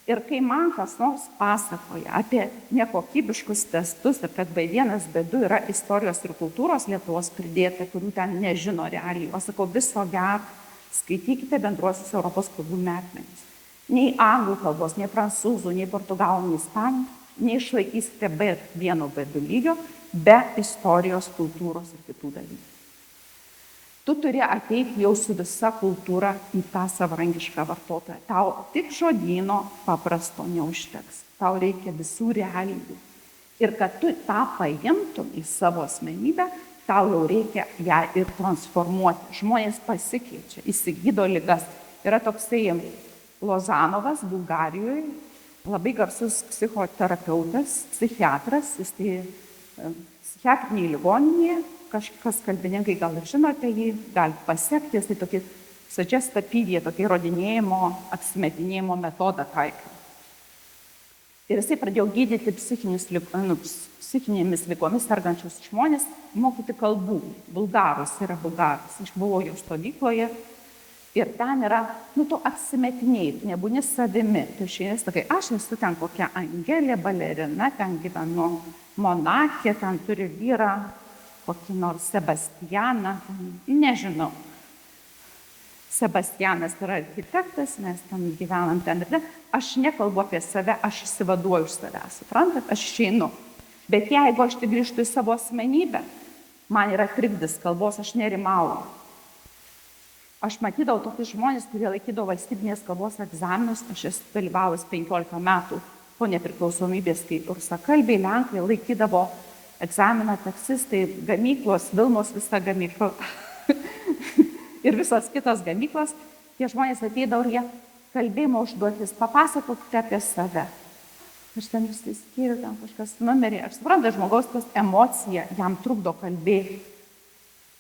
Ir kai man kas nors pasakoja apie nekokybiškus testus, ir kad B1, B2 yra istorijos ir kultūros Lietuvos pridėta, kurių ten nežino realiai, o sakau, viso gero, skaitykite bendruosius Europos kalbų metmenis. Nei anglų kalbos, nei prancūzų, nei portugalų, nei ispanų, neišlaikysite B1, B2 lygio be istorijos, kultūros ir kitų dalykų. Tu turi ateiti jau su visa kultūra į tą savarankišką vartotoją. Tau tik žodyno paprasto neužteks. Tau reikia visų realijų. Ir kad tu tą paimtum į savo asmenybę, tau jau reikia ją ir transformuoti. Žmonės pasikeičia, įsigydo ligas. Yra toksai Lozanovas, Bulgarijoje, labai garsus psichoterapeutas, psichiatras, jis tai psichiatrinėje ligoninėje. Kažkas kalbininkai gal ir žinote jį, galite pasiekti, jis tai tokį suggestatyvį, tokį įrodinėjimo, apsimetinėjimo metodą taikė. Ir jisai pradėjo gydyti psichinėmis ligomis sergančius žmonės, mokyti kalbų. Bulgarus yra bulgaras. Aš buvau jo stovykloje Ir ten yra, tu apsimetinėjai, tu nebūni savimi. Tu išeini, sakai, aš esu ten kokia Angelė, balerina, ten gyvenu Monake, ten turi vyrą, kokį nors Sebastianą, nežinau. Sebastianas yra architektas, mes ten gyvenam ten ir ten. Aš nekalbu apie save, aš išsivaduoju iš savęs, suprantat, aš išeinu. Bet jeigu aš tik grįžtu į savo asmenybę, man yra trikdis kalbos, aš nerimauju. Aš matydavau tokius žmonės, kurie laikydavo valstybinės kalbos egzaminus, aš esu dalyvavus 15 metų po nepriklausomybės, kai rusakalbiai, lenkai laikydavo egzaminą, taksistai, gamyklos, Vilmos visa gamykla ir visos kitos gamyklos. Tie žmonės ateidavo ir jie kalbėjimo užduotis, papasakokite apie save. Aš ten visi skyriu, ten kažkas numerį. Aš suprantu, žmogaus tas emocija jam trukdo kalbėti.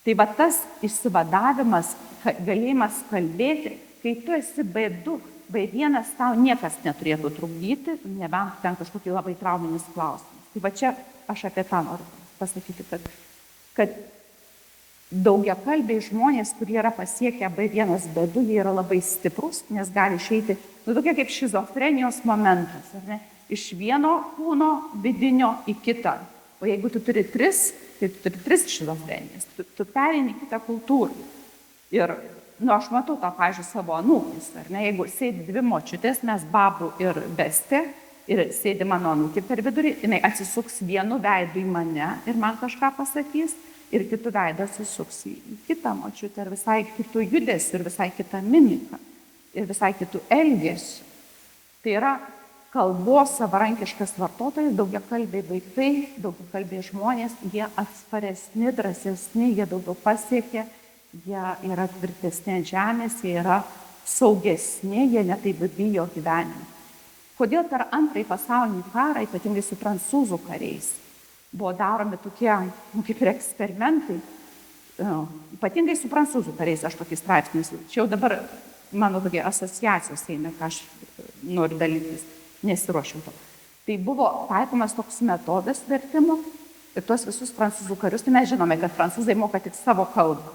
Tai va tas išsivadavimas, galėjimas kalbėti, kai tu esi B2, B1, tau niekas neturėtų trukdyti, nebent ten kažkokį labai trauminis klausimas. Tai va čia aš apie tą noriu pasakyti, kad daugiakalbiai žmonės, kurie yra pasiekę B1, B2, jie yra labai stiprus, nes gali išeiti, tokia kaip šizofrenijos momentas, ar ne? Iš vieno kūno vidinio į kitą. O jeigu tu turi 3, tai tu turi 3 šizofrenijas, tu pereini kitą kultūrą. Ir, aš matau tą, pavyzdžiui, savo anūkis, ar ne, jeigu sėdi 2 močiutės, mes Babu ir Bestė, ir sėdi mano anūkė per vidurį, jinai atsisuks vienu veidu į mane ir man kažką pasakys, ir kitų veidą atsisuks į kitą močiutę, ir visai kitų judesių, ir visai kitą mimiką, ir visai kitų elgesių. Tai yra kalbos savarankiškas vartotojas, daugiakalbiai vaikai, daugiakalbiai žmonės, jie atsparesni, drąsesni, jie daugiau pasiekia, jie yra tvirtesni ant žemės, jie yra saugesni, jie netaip bijo gyvenimą. Kodėl per Antrąjį pasaulinį karą, ypatingai su prancūzų kariais, buvo daromi tokie, kaip ir eksperimentai, ypatingai su prancūzų kariais, aš tokį straipsnį, čia jau dabar mano tokie asociacijos eina, ką aš noriu dalytis. Nesiruošiau to. Tai buvo taikomas toks metodas vertimo ir tuos visus prancūzų karius, tai mes žinome, kad prancūzai moka tik savo kalbą.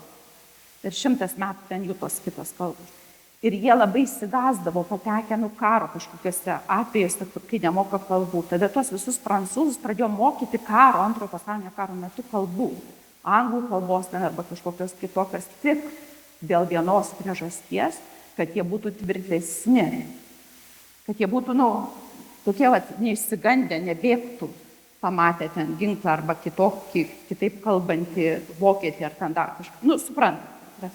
Ir 100 metų ten jų tos kitos kalbos. Ir jie labai įsigasdavo patekę karo kažkokiuose atvejuose, kai nemoka kalbų. Tada tuos visus prancūzus pradėjo mokyti karo, Antrojo pasaulinio karo metu kalbų. Anglų kalbos arba kažkokios kitokios, tik dėl vienos priežasties, kad jie būtų tvirtesni. Kad jie būtų, tokie neišsigandę, nebėgtų, pamatę ten ginklą arba kitokį, kitaip kalbantį vokietį ar ten dar kažką. Suprantate.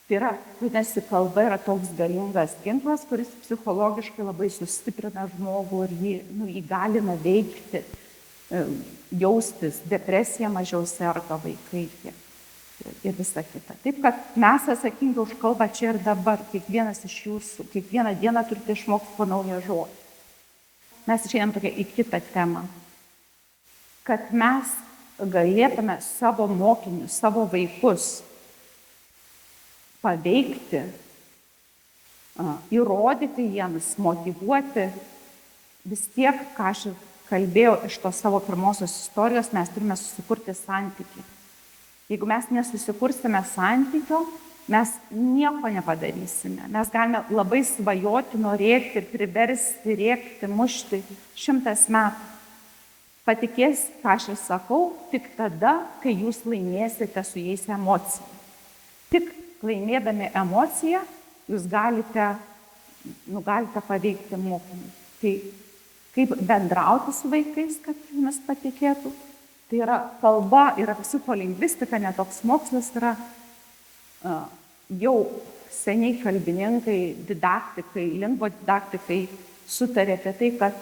Tai yra, vadinasi, kalba yra toks galingas ginklas, kuris psichologiškai labai sustiprina žmogų ir jį įgalina veikti, jaustis, depresija mažiau serga vaikai ir visa kita. Taip, kad mes atsakingi už kalbą čia ir dabar, kiekvienas iš jūsų, kiekvieną dieną turite išmokti po naują žodį. Mes išeinam tokia į kitą temą, kad mes galėtume savo mokinius, savo vaikus paveikti, įrodyti jiems, motyvuoti, vis tiek, ką aš kalbėjau iš tos savo pirmosios istorijos, mes turime susikurti santykį. Jeigu mes nesusikursime santykio, mes nieko nepadarysime. Mes galime labai svajoti, norėti, priversti, rėkti, mušti 100 metų. Patikės, ką aš sakau, tik tada, kai jūs laimėsite su jais emociją. Tik laimėdami emociją, jūs galite paveikti mokinį. Tai kaip bendrauti su vaikais, kad jums patikėtų? Tai yra kalba, yra psicholingvistika, netoks mokslas, yra jau seniai kalbininkai, didaktikai, lingvodidaktikai sutarė apie tai, kad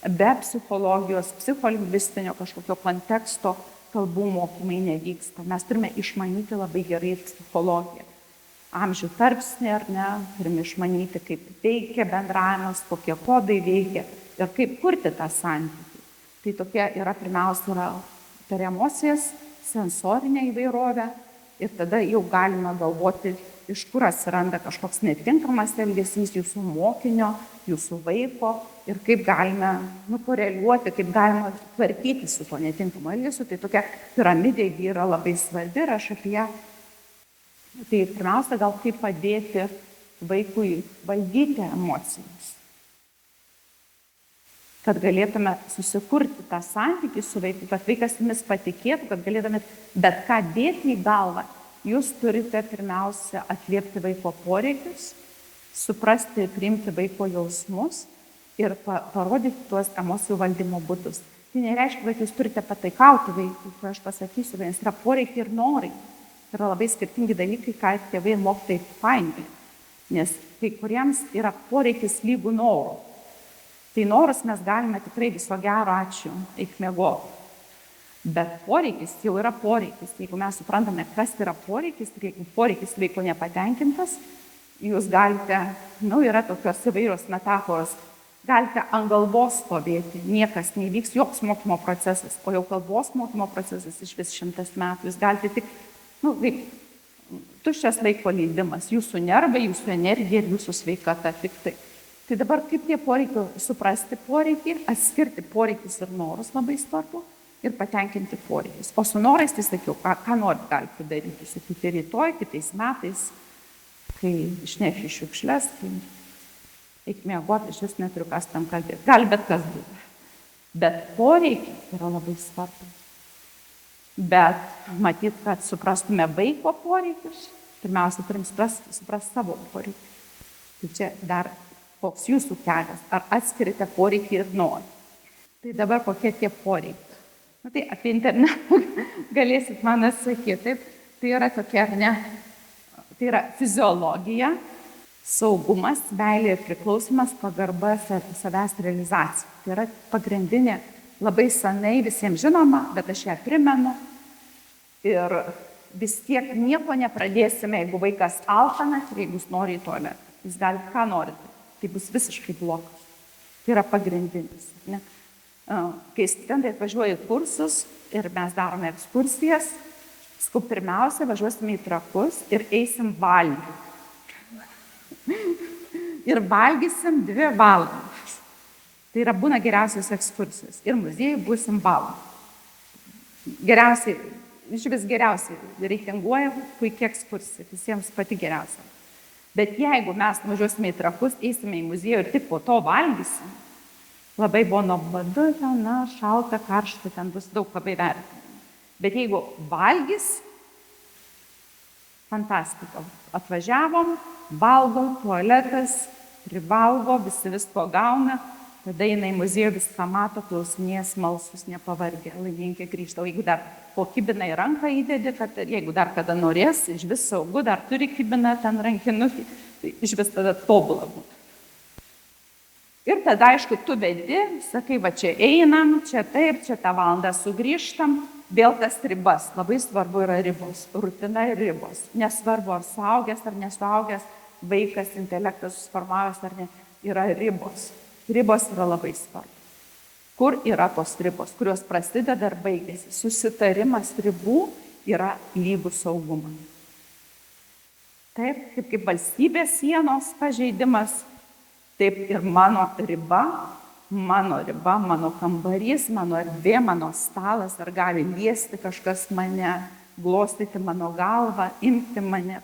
be psichologijos, psicholingvistinio kažkokio konteksto kalbų mokymai nevyksta. Mes turime išmanyti labai gerai psichologiją. Amžių tarpsnį, ar ne, turime išmanyti, kaip veikia bendravimas, kokie kodai veikia ir kaip kurti tą santykį. Tai tokia yra pirmiausia per emocijas, sensorinę įvairovę ir tada jau galima galvoti, iš kur atsiranda kažkoks netinkamas elgesys jūsų mokinio, jūsų vaiko ir kaip galime koreliuoti, kaip galima tvarkyti su to netinkamu elgesiu. Tai tokia piramidė yra labai svarbi ir aš apie ją. Tai pirmiausia, gal kaip padėti vaikui valdyti emocijas, kad galėtume susikurti tą santykį su vaiku, kad vaikas jumis patikėtų, kad galėtume bet ką dėti į galvą. Jūs turite pirmiausia atliepti vaiko poreikius, suprasti ir priimti vaiko jausmus ir parodyti tuos emocijų valdymo būdus. Tai nereiškia, kad jūs turite pataikauti vaikui, kai aš pasakysiu, nes yra poreikiai ir norai. Tai yra labai skirtingi dalykai, ką tėvai ir mokytojai painioja. Nes kai kuriems yra poreikis lygų norų. Tai norus mes galime tikrai viso gero, ačiū, eik miegoti. Bet poreikis jau yra poreikis. Jeigu mes suprantame, kas yra poreikis, ir jeigu poreikis vaiko nepatenkintas, jūs galite, yra tokios įvairios metaforos, galite ant galvos stovėti, niekas neįvyks, joks mokymo procesas, o jau kalbos mokymo procesas iš vis 100 metų, jūs galite tik, kaip tuščias laiko leidimas, jūsų nervai, jūsų energija ir jūsų sveikata tik tai. Tai dabar kaip tie poreikiai, suprasti poreikį, atskirti poreikius ir norus labai svarbu ir patenkinti poreikius. O su norais, tai sakiau, ką norit galite daryti, sakyti rytoj, kitais metais, kai išneši šiukšles, kai eik miegoti, aš vis neturiu kas tam kalbėti. Gali bet kas būti. Bet poreikiai yra labai svarbu. Bet matyt, kad suprastume vaiko poreikius, pirmiausia, turim suprasti savo poreikius. Tai čia dar koks jūsų kelias, ar atskirite poreikį ir norį. Tai dabar kokie tie poreikiai. Tai apie internetą galėsit man atsakyti. Taip, tai yra tokia, tai yra fiziologija, saugumas, meilė ir priklausimas, pagarba, savęs realizacija. Tai yra pagrindinė, labai senai visiems žinoma, bet aš ją primenu. Ir vis tiek nieko nepradėsime, jeigu vaikas alkana ir jeigu jis nori į tualetą. Jis gali ką norite. Tai bus visiškai blogas. Tai yra pagrindinis. Ne? Kai studentai atvažiuoja į kursus ir mes darome ekskursijas, pirmiausia, važiuosime į Trakus ir eisim valgyti. Ir valgysim 2 valandas. Tai yra būna geriausios ekskursijos. Ir muziejai būsim valgyti. Geriausiai, iš vis geriausiai reitinguoja puikia ekskursija. Visiems pati geriausia. Bet jeigu mes važiuosime į Trakus, eisime į muziejų ir tik po to valgysim, labai buvo nuobodu, ten, šalta, karšta, ten bus daug labai vertinimų. Bet jeigu valgys, fantastika. Atvažiavom, valgom, tualetas, privalgo, visi visko gauna, tada eina į muziejų, viską mato, klausinės, smalsus, nepavargę, laimingi grįžta. O jeigu dar po kibiną į ranką įdedi, kad jeigu dar kada norės, iš vis saugu, dar turi kibiną, ten rankinukį, tai iš vis tada tobulą būtų. Ir tada, aišku, tu vedi, sakai, va čia einam, čia taip, čia tą valandą sugrįžtam, vėl tas ribas. Labai svarbu yra ribos, rutina ir ribos. Nesvarbu, ar suaugęs, ar nesuaugęs, vaikas, intelektas susiformavęs ar ne, yra ribos. Ribos yra labai svarbu. Kur yra tos ribos, kurios prasideda ir baigėsi? Susitarimas ribų yra lygus saugumui. Taip, kaip valstybės sienos pažeidimas, taip ir mano riba, mano kambarys, mano erdvė, mano stalas, ar gali liesti kažkas mane, glostyti mano galvą, imti mane.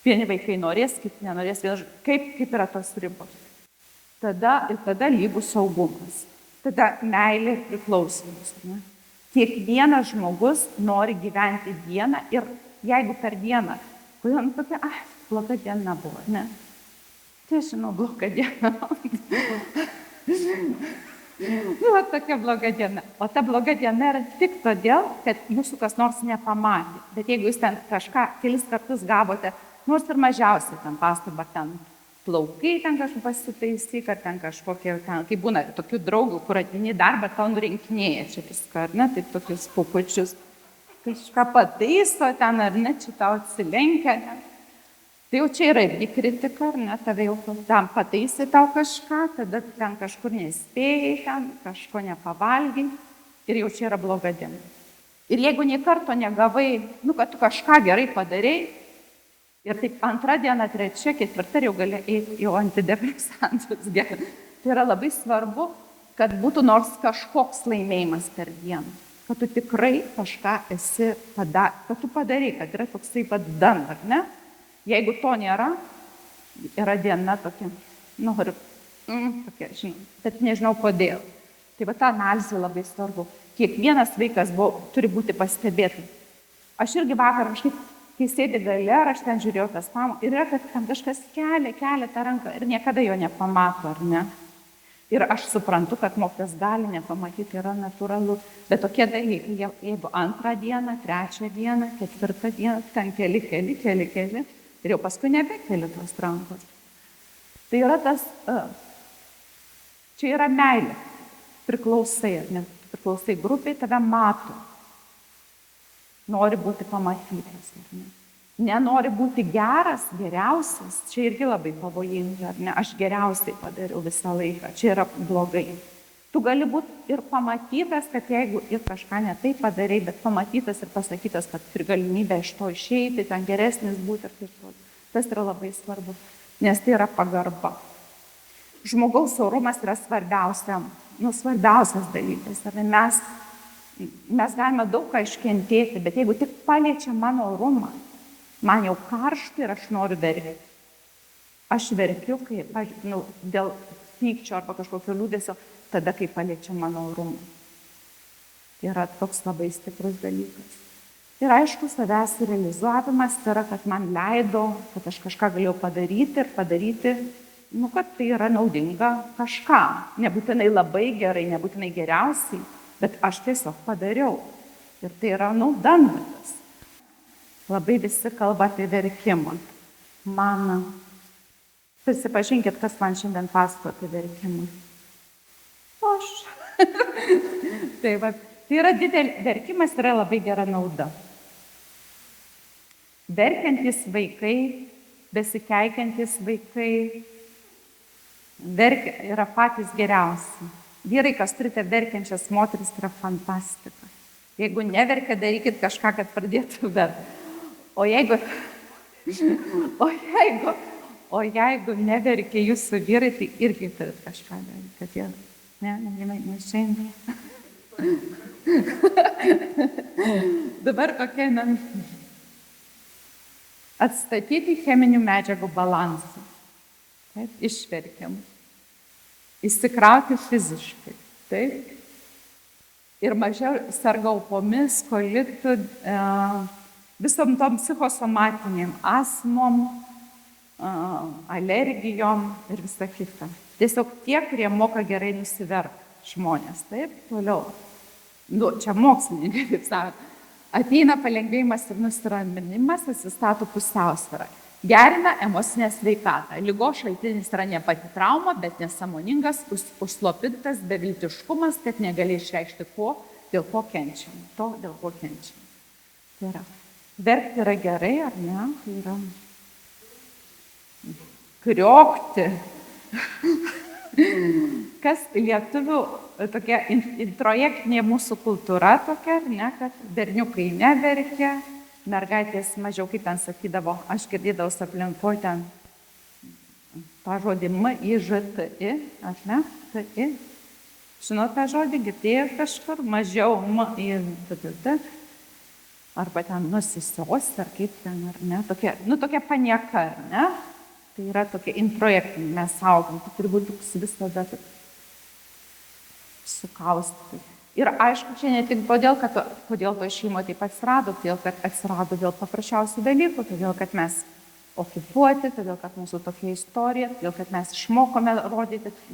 Vieni vaikai norės, kiti nenorės, kaip yra tos ribos. Tada lygus saugumas, tada meilė ir priklausymas. Ne? Kiekvienas žmogus nori gyventi dieną ir jeigu per dieną, kodėl tokia, bloga diena buvo, ne? Tai žinau, bloga diena. Tokia bloga diena. O ta bloga diena yra tik todėl, kad jūsų kas nors nepamatė. Bet jeigu jūs ten kažką kelis kartus gavote, nors ir mažiausiai ten pastabą, ten plaukai ten kažką pasitaisyk, ar ten kažkokie, kai būna tokių draugų, kur ateini darbą, tau nurinkinėja čia viską, ar ne, taip tokius pupučius, kažką pataiso ten, ar ne, čia tau atsilenkia, ne. Tai jau čia yra irgi kritika, ar ne, tave jau ten pataisė tau kažką, tada ten kažkur nespėjai, ten kažko nepavalgai ir jau čia yra bloga diena. Ir jeigu nė karto negavai, kad tu kažką gerai padarei, ir taip 2 diena, 3, 4 jau gali eiti jau antidepresantus. Tai yra labai svarbu, kad būtų nors kažkoks laimėjimas per dieną, kad tu tikrai kažką esi padarė, kad tu padarei, kad yra toksai padan, ar ne? Jeigu to nėra, yra diena tokia, tokia, bet nežinau kodėl. Tai va ta analizė labai svarbu. Kiekvienas vaikas turi būti pastebėtas. Aš irgi vakar kažkaip, kai sėdi gale, ar aš ten žiūrėjau tas pamokas, ir yra, kad ten kažkas kelia tą ranką ir niekada jo nepamato, ar ne? Ir aš suprantu, kad mokytojas gali nepamatyti, yra natūralu. Bet tokie dalykai, jeigu 2 dieną, 3 dieną, 4 dieną, ten keli, ir jau paskui nebekeli tos rankos. Tai yra čia yra meilė. Priklausai, ar ne? Priklausai grupiai, tave mato. Nori būti pamatytas, ar ne? Nenori būti geras, geriausias, čia irgi labai pavojinga, ar ne? Aš geriausiai padariau visą laiką, čia yra blogai. Tu gali būti ir pamatytas, kad jeigu ir kažką ne taip padarai, bet pamatytas ir pasakytas, kad turi galimybę iš to išeiti, ten geresnis būti ir taip toliau. Tas yra labai svarbu, nes tai yra pagarba. Žmogaus orumas yra svarbiausias dalykas. Ar ne? Mes galime daug ką iškentėti, bet jeigu tik paliečia mano orumą, man jau karšta ir aš noriu verkti. Aš verkiu, dėl pykčio arba kažkokio liūdesio, tada, kai paliečia mano orumą. Tai yra toks labai stiprus dalykas. Ir aišku, savęs realizavimas yra, kad man leido, kad aš kažką galėjau padaryti ir padaryti, kad tai yra naudinga kažkam. Nebūtinai labai gerai, nebūtinai geriausiai, bet aš tiesiog padariau. Ir tai yra dangatas. Labai visi kalba apie verkimą. Prisipažinkit, kas man šiandien pasakoja apie verkimą. Aš. Tai yra verkimas yra labai gera nauda. Verkiantys vaikai, besikeikiantys vaikai, yra patys geriausi. Vyrai, kas turite verkiančias moteris, yra fantastika. Jeigu neverkia, darykit kažką, kad pradėtų verkti. O jeigu neverkia jūsų vyrai, tai irgi turit kažką daryti, kad jie neišeina. Dabar kokia atstatyti cheminių medžiagų balansą. Taip, išverkiam. Įsikrauti fiziškai. Taip. Ir mažiau serga aupomis, kolitu, visom tom psichosomatinėm, astmom, alergijom ir visa kita. Tiesiog tie, kurie moka gerai nusiverkti žmonės. Taip, toliau. Čia mokslininkai, kaip sako. Ateina palengvėjimas ir nusiraminimas, atsistato pusiausvyrą. Gerina emocinę sveikatą. Ligos šaltinis yra ne pati trauma, bet nesąmoningas, užslopintas beviltiškumas, kad negali išreikšti dėl ko kenčiam. Dėl ko kenčiam. Tai yra. Verkti yra gerai, ar ne? Tai yra kriokti. Kas lietuvių tokia introjektinė mūsų kultūra tokia, ar ne? Kad berniukai neverkia. Mergaitės mažiau, kaip ten sakydavo, aš girdėdavau aplinkoj ten tą žodį M-I-Ž-T-I, ar ne? T-I. Žinot tą žodį, girdėjau kažkur, mažiau M-I-Ž-T-I, arba ten nusisos, ar kaip ten, ar ne? Tokia panieka, ar ne? Tai yra tokia introjektinė, mes augam, tai turi būti visada sukaustyti. Ir aišku, čia ne tik kodėl to šeimoje taip atsirado, todėl, kad atsirado dėl paprasčiausių dalykų, todėl, kad mes okupuoti, todėl, kad mūsų tokia istorija, todėl, kad mes išmokome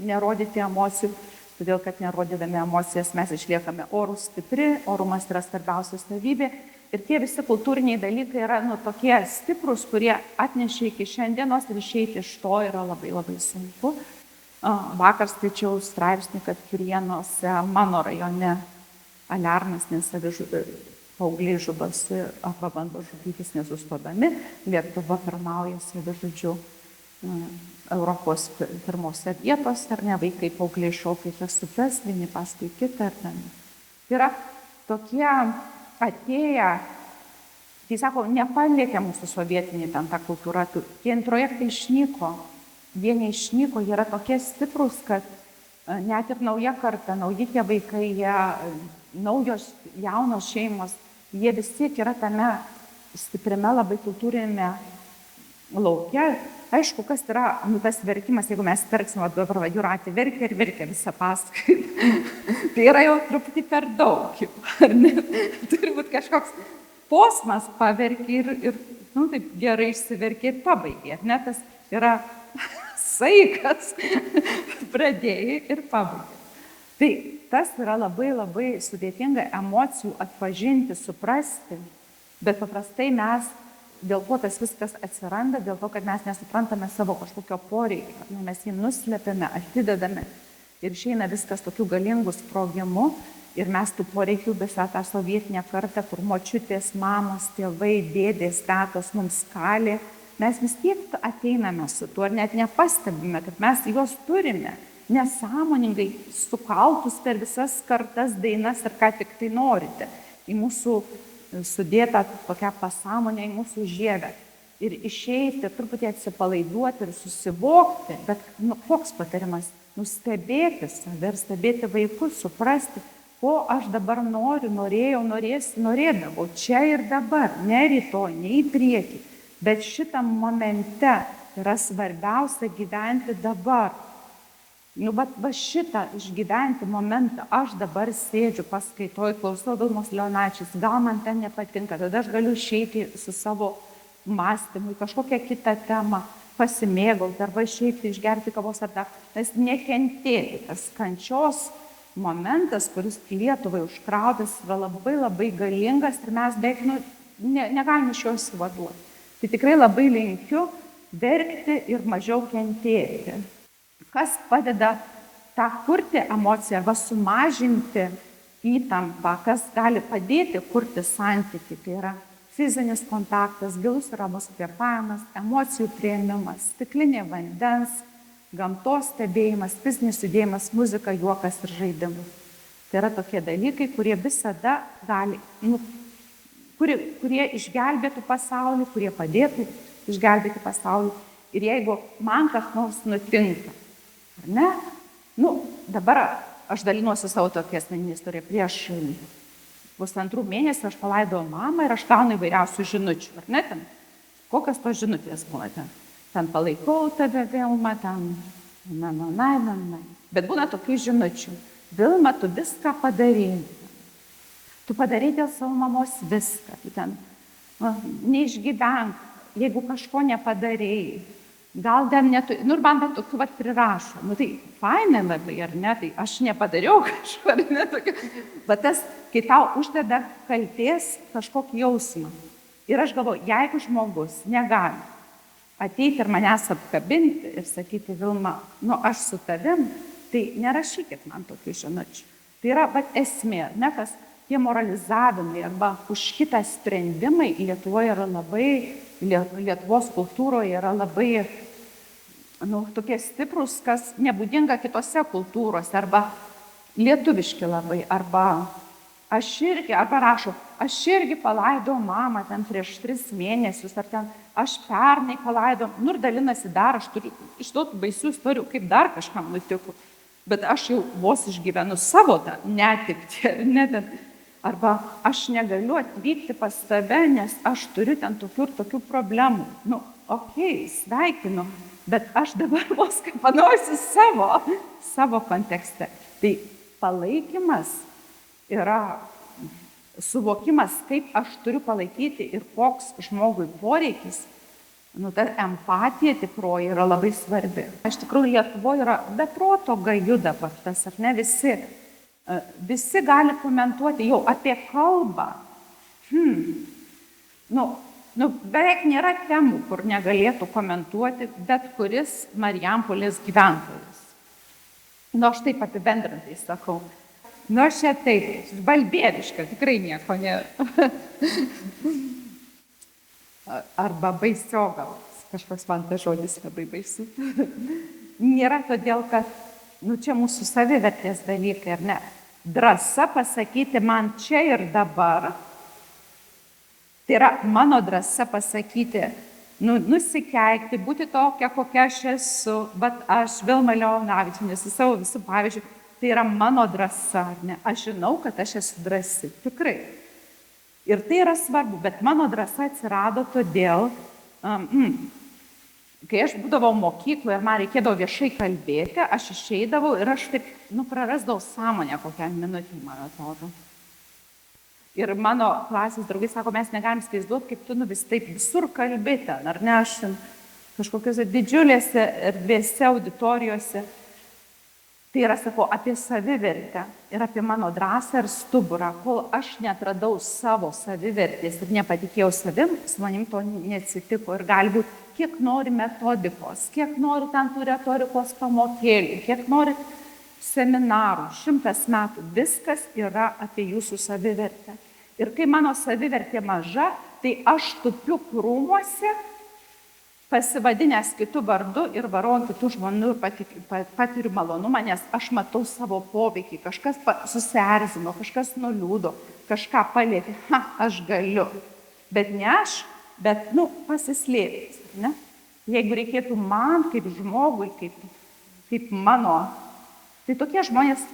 nerodyti emocijų, todėl, kad nerodydami emocijas mes išliekame orūs stipri, orumas yra svarbiausia savybė. Ir tie visi kultūriniai dalykai yra tokie stiprus, kurie atnešė iki šiandienos ir išeiti iš to yra labai labai sunku. Vakar skaičiau straipsnį, kad Kirienuose, mano rajone, aliarnas paaugliai žudosi arba bando žudytis nesustodami. Lietuva pirmauja savižudžių Europos pirmose vietose, ar ne, vaikai paaugliai šaukia į tas upes, vieni paskui kitą. Tai yra tokie atėję, tai sako, nepaliekė mūsų sovietinį ten tą kultūrą, tie introjektai išnyko. Vieni išnyko, jie yra tokie stiprus, kad net ir nauja karta, nauji tie vaikai, naujos jaunos šeimos, jie vis tiek yra tame stipriame labai kultūrinėme lauke, aišku, kas yra tas verkimas, jeigu mes verksim, dabar Jūratė verkia ir verkia visą paskaitą. Tai yra jau truputį per daug, ar ne? Turi būti kažkoks posmas, paverki ir taip gerai išsiverki ir pabaigi, ar ne? Tas yra saikas, pradėjai ir pabaigi. Tai tas yra labai sudėtinga emocijų atpažinti, suprasti, bet paprastai mes, dėl ko tas viskas atsiranda, dėl to, kad mes nesuprantame savo kažkokio poreikio, mes jį nuslepiame, atidedame ir išeina viskas tokiu galingu sprogimu ir mes tų poreikių visą tą sovietinę kartą, kur močiutės, mamos, tėvai, dėdės, tetos mums kalė, mes vis tiek ateiname su tuo ir net nepastebime, kad mes juos turime. Nesąmoningai sukaltus per visas kartas dainas ir ką tik tai norite. Į mūsų sudėtą tokią pasąmonę, į mūsų žievę. Ir išeiti, truputį atsipalaiduoti ir susivokti. Bet koks patarimas? Stebėti save ir stebėti vaikus, suprasti, ko aš dabar noriu, norėjau, norėdavau. Čia ir dabar, ne rytoj, ne į priekį. Bet šitam momente yra svarbiausia gyventi dabar. Va šitą išgyventi momentą, aš dabar sėdžiu paskaitoj, klausau Vilmos Leonavičiūtės, gal man ten nepatinka, tada aš galiu išeiti su savo mąstymu į kažkokią kitą temą, pasimėgauti arba išeiti, išgerti kavos ar dar, nes nekentėti. Tas kančios momentas, kuris Lietuvai užkrautas, yra labai galingas ir mes beveik negalim iš jo išsivaduoti. Tai tikrai labai linkiu verkti ir mažiau kentėti. Kas padeda tą kurti emociją arba sumažinti įtampą, kas gali padėti kurti santykį. Tai yra fizinis kontaktas, gilus ramus kvėpavimas, emocijų priėmimas, stiklinė vandens, gamtos stebėjimas, fizinis judėjimas, muzika, juokas ir žaidimas. Tai yra tokie dalykai, kurie visada gali, kurie išgelbėtų pasaulį, kurie padėtų išgelbėti pasaulį. Ir jeigu man kas nors nutinka, ar ne? Dabar aš dalinuosi savo tokią asmeninę istoriją. Prieš 1,5 mėnesio aš palaidojau mamą ir aš gaunu įvairiausių žinučių, ar ne? Ten, kokios tos žinutės buvo ten? Ten palaikau tave, Vilma, ten, na. Bet būna tokių žinučių. Vilma, tu viską padarei. Tu padarei dėl savo mamos viską. Tu ten neišgyvenk, jeigu kažko nepadarei. Gal ten netu, ir man tokių prirašo. Tai fainai labai, ar ne? Tai aš nepadariau kažko, ar ne? Bet tas, kai tau uždeda kaltės kažkokį jausmą. Ir aš galvoju, jeigu žmogus negali ateiti ir manęs apkabinti ir sakyti, Vilma, aš su tavim, tai nerašykit man tokių žinučių. Tai yra esmė, ne, kas tie moralizavimai arba už kitą sprendimai Lietuvoje yra labai, Lietuvos kultūroje yra labai tokie stiprus, kas nebūdinga kitose kultūrose, arba lietuviški labai, arba rašo, aš irgi palaidau mamą ten prieš 3 mėnesius, ar ten aš pernai palaidau, ir dalinasi dar, aš turiu iš to baisių istorijų, kaip dar kažkam nutiko, bet aš jau vos išgyvenu savo tą netektį, arba aš negaliu atvykti pas tave, nes aš turiu ten tokių ir tokių problemų. Sveikinu, bet aš dabar vos kaip panausiu savo kontekste. Tai palaikymas yra suvokimas, kaip aš turiu palaikyti ir koks žmogui poreikis. Ta empatija tikroji yra labai svarbi. Iš tikrųjų, Lietuvoje yra be proto gaju dabar tas, ar ne, visi gali komentuoti jau apie kalbą. Beveik nėra temų, kur negalėtų komentuoti bet kuris Marijampolės gyventojas. Aš taip apibendrintai sakau. Aš čia taip, balbėviška, tikrai nieko nėra. Arba baisio gal, kažkoks man tas žodis labai baisu. Nėra todėl, kad čia mūsų savivertės dalykai, ar ne? Drąsa pasakyti man čia ir dabar. Tai yra mano drąsa pasakyti, nusikeikti, būti tokia, kokia aš esu, bet aš Vilma Leonavičiūtė, su savo visų pavyzdžių, tai yra mano drąsa, ar ne? Aš žinau, kad aš esu drąsi, tikrai. Ir tai yra svarbu, bet mano drąsa atsirado todėl, Kai aš būdavau mokykloje ir man reikėdavo viešai kalbėti, aš išeidavau ir aš taip, prarasdavau sąmonę kokią minutį, man atrodo. Ir mano klasės draugai sako, mes negalim įsivaizduoti, kaip tu vis taip visur kalbi ten, ar ne, aš ten kažkokiuose didžiulėse erdvėse, auditorijose. Tai yra, sakau, apie savivertę ir apie mano drąsą ir stuburą. Kol aš netradau savo savivertės ir nepatikėjau savim, su manim to neatsitiko. Ir gali būti, kiek nori metodikos, kiek nori ten tų retorikos pamokėlių, kiek nori seminarų, 100 metų. Viskas yra apie jūsų savivertę. Ir kai mano savivertė maža, tai aš tupiu krūmuose, pasivadinęs kitų vardu ir varau ant kitų žmonių ir patiriu malonumą, nes aš matau savo poveikį. Kažkas susierzino, kažkas nuliūdo, kažką palėtė. Aš galiu. Bet ne aš, bet, pasislėpęs. Ne? Jeigu reikėtų man kaip žmogui, kaip mano, tai tokie žmonės,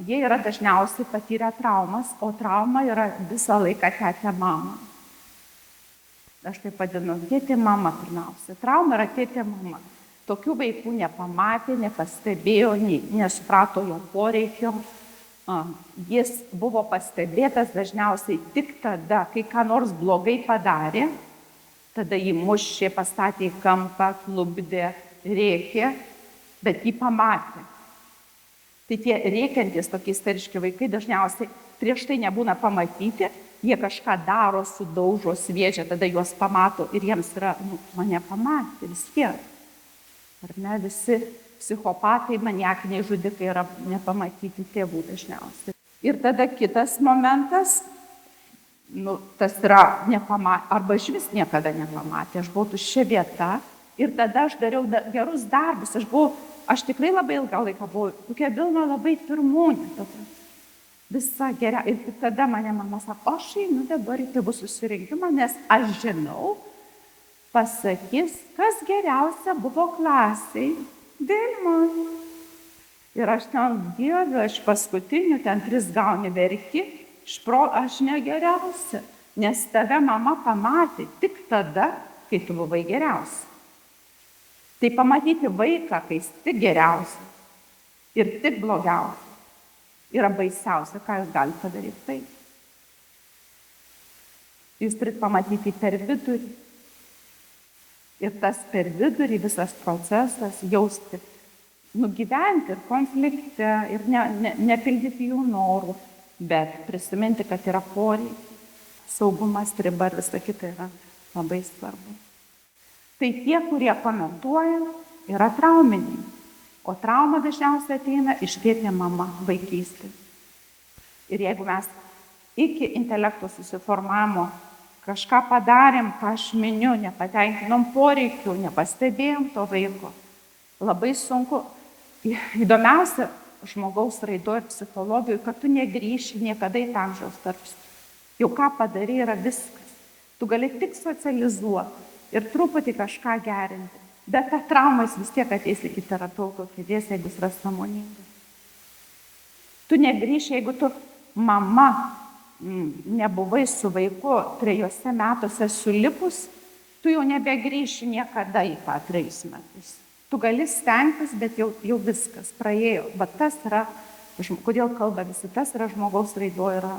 jie yra dažniausiai patyrę traumas, o trauma yra visą laiką tėtė mama. Aš taip vadinu, tėtė mama pirmiausia. Trauma yra tėtė mama. Tokių vaikų nepamatė, nepastebėjo, nesuprato jo poreikio. Jis buvo pastebėtas dažniausiai tik tada, kai ką nors blogai padarė, tada jį mušė, pastatė į kampą, klubdė, rėkė, bet jį pamatė. Tai tie rėkiantys tokie isteriški vaikai dažniausiai prieš tai nebūna pamatyti, jie kažką daro, sudaužo, sviedžia, tada juos pamato ir jiems yra, mane pamatė vis tiek. Ar ne, visi psichopatai, maniakiniai žudikai yra nepamatyti tėvų dažniausiai. Ir tada kitas momentas, tas yra nepamatė, arba iš vis niekada nepamatė, aš buvau tuščia vieta ir tada aš dariau gerus darbus, aš tikrai labai ilgą laiką buvau, tokia Vilma labai pirmūnė. Visa geria. Ir tada mane mama sako, aš einu dabar į tėvų susirinkimą, nes aš žinau, pasakys, kas geriausia buvo klasiai. Vilma. Ir aš ten, Dieve, aš paskutinių, ten 3 gauni verki, aš negeriausia, nes tave mama pamatė tik tada, kai tu buvai geriausia. Tai pamatyti vaiką, kai jis tik geriausia ir tik blogiausia, yra baisiausia, ką jūs galite padaryti. Tai jūs turite pamatyti per vidurį. Ir tas per vidurį visas procesas jausti, nugyventi ir konflikte, ir nepildyti jų norų, bet prisiminti, kad yra poreikiai, saugumas, riba ir visa kita yra labai svarbu. Tai tie, kurie komentuoja, yra trauminiai. O trauma dažniausiai ateina iš tėtė mama vaikystė. Ir jeigu mes iki intelekto susiformavimo kažką padarėm, ką aš miniu, nepatenkinom poreikių, nepastebėjom to vaiko, labai sunku. Įdomiausia žmogaus raidoje ir psichologijoje, kad tu negrįši niekada į amžiaus tarpsnį. Jau ką padarai yra viskas. Tu gali tik socializuoti ir truputį kažką gerinti. Bet ta trauma vis tiek ateis iki terapeuto kėdės, jeigu jis yra sąmoningas. Tu negrįši, jeigu tu mama nebuvai su vaiku 3 metuose sulipus, tu jau nebegrįši niekada į tą 3 metus. Tu gali stengtis, bet jau viskas praėjo. Bet tas yra, kodėl kalba visi, tas yra žmogaus raidoje, yra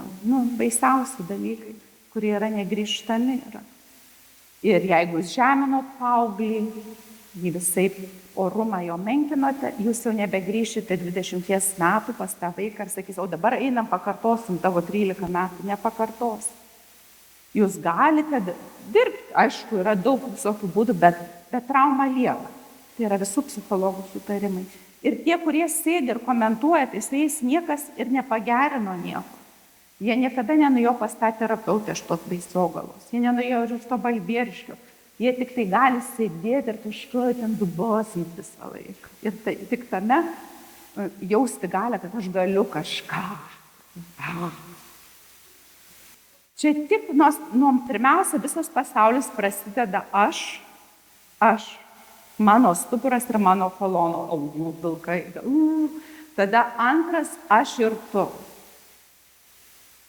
baisiausi dalykai, kurie yra negrįžtami. Ir jeigu jūs žeminot paauglį, jį visaip orumą jo menkinote, jūs jau nebegrįšite 20 metų pas tą vaiką ir sakys, o dabar einam, pakartosim tavo 13 metų, nepakartos. Jūs galite dirbti, aišku, yra daug visokių būdų, bet trauma lieka. Tai yra visų psichologų sutarimai. Ir tie, kurie sėdi ir komentuoja, tai su jais niekas ir nepagerino nieko. Jie niekada nenuėjo pas tą terapeutę iš tos baisogalos, jie nenuėjo iš to balbieriškio. Jie tik tai gali sėdėti ir kažkur ten dubosinti visą laiką. Ir tik tame jausti gali, kad aš galiu kažką. Čia tik pirmiausia visas pasaulis prasideda aš, mano stuburas ir mano kolono vilkai. Tada antras aš ir tu.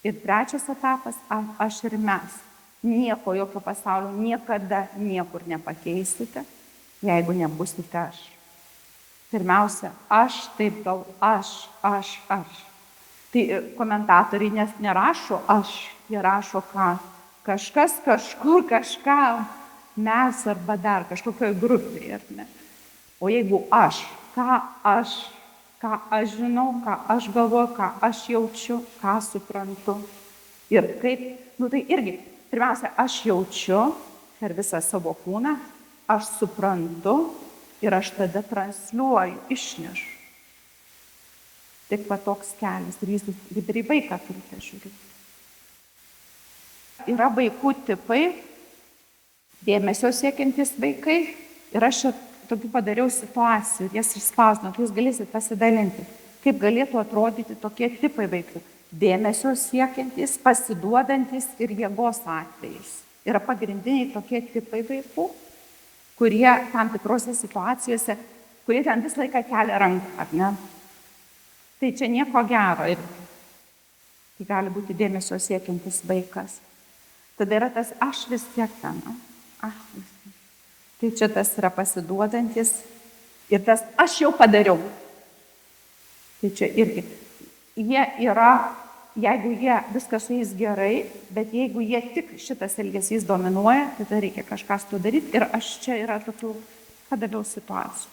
Ir trečias etapas aš ir mes. Nieko, jokio pasaulio niekada niekur nepakeisite. jeigu nebusite aš. Pirmiausia, aš taip gal, aš. Tai komentatoriai nerašo aš, jie rašo ką. Kažkas kažkur kažką, mes arba dar kažkokioj grupėje, ar ne? O jeigu aš, ką aš žinau, ką aš galvoju, ką aš jaučiu, ką suprantu ir kaip, tai irgi, pirmiausia, aš jaučiu per visą savo kūną, aš suprantu ir aš tada transliuoju, išnešu. Tik va toks kelias ir jūs kaip ir į vaiką turite žiūrėti. Yra vaikų tipai, dėmesio siekiantys vaikai ir aš čia tokių padariau situacijų, jas išspausdinau, jūs galėsite pasidalinti, kaip galėtų atrodyti tokie tipai vaikų. Dėmesio siekiantys, pasiduodantis ir jėgos atvejais. Yra pagrindiniai tokie tipai vaikų, kurie tam tikrose situacijose, kurie ten visą laiką kelia ranką, ar ne? Tai čia nieko gero ir tai gali būti dėmesio siekiantis vaikas. Tada yra tas aš vis tiek ten, aš vis tiek. Tai čia tas yra pasiduodantis ir tas aš jau padariau. Tai čia irgi. Jie yra, jeigu jie viskas su jais gerai, bet jeigu jie tik šitas elgesys dominuoja, tada reikia kažką su to daryti ir aš čia yra tokių padaviau situacijų.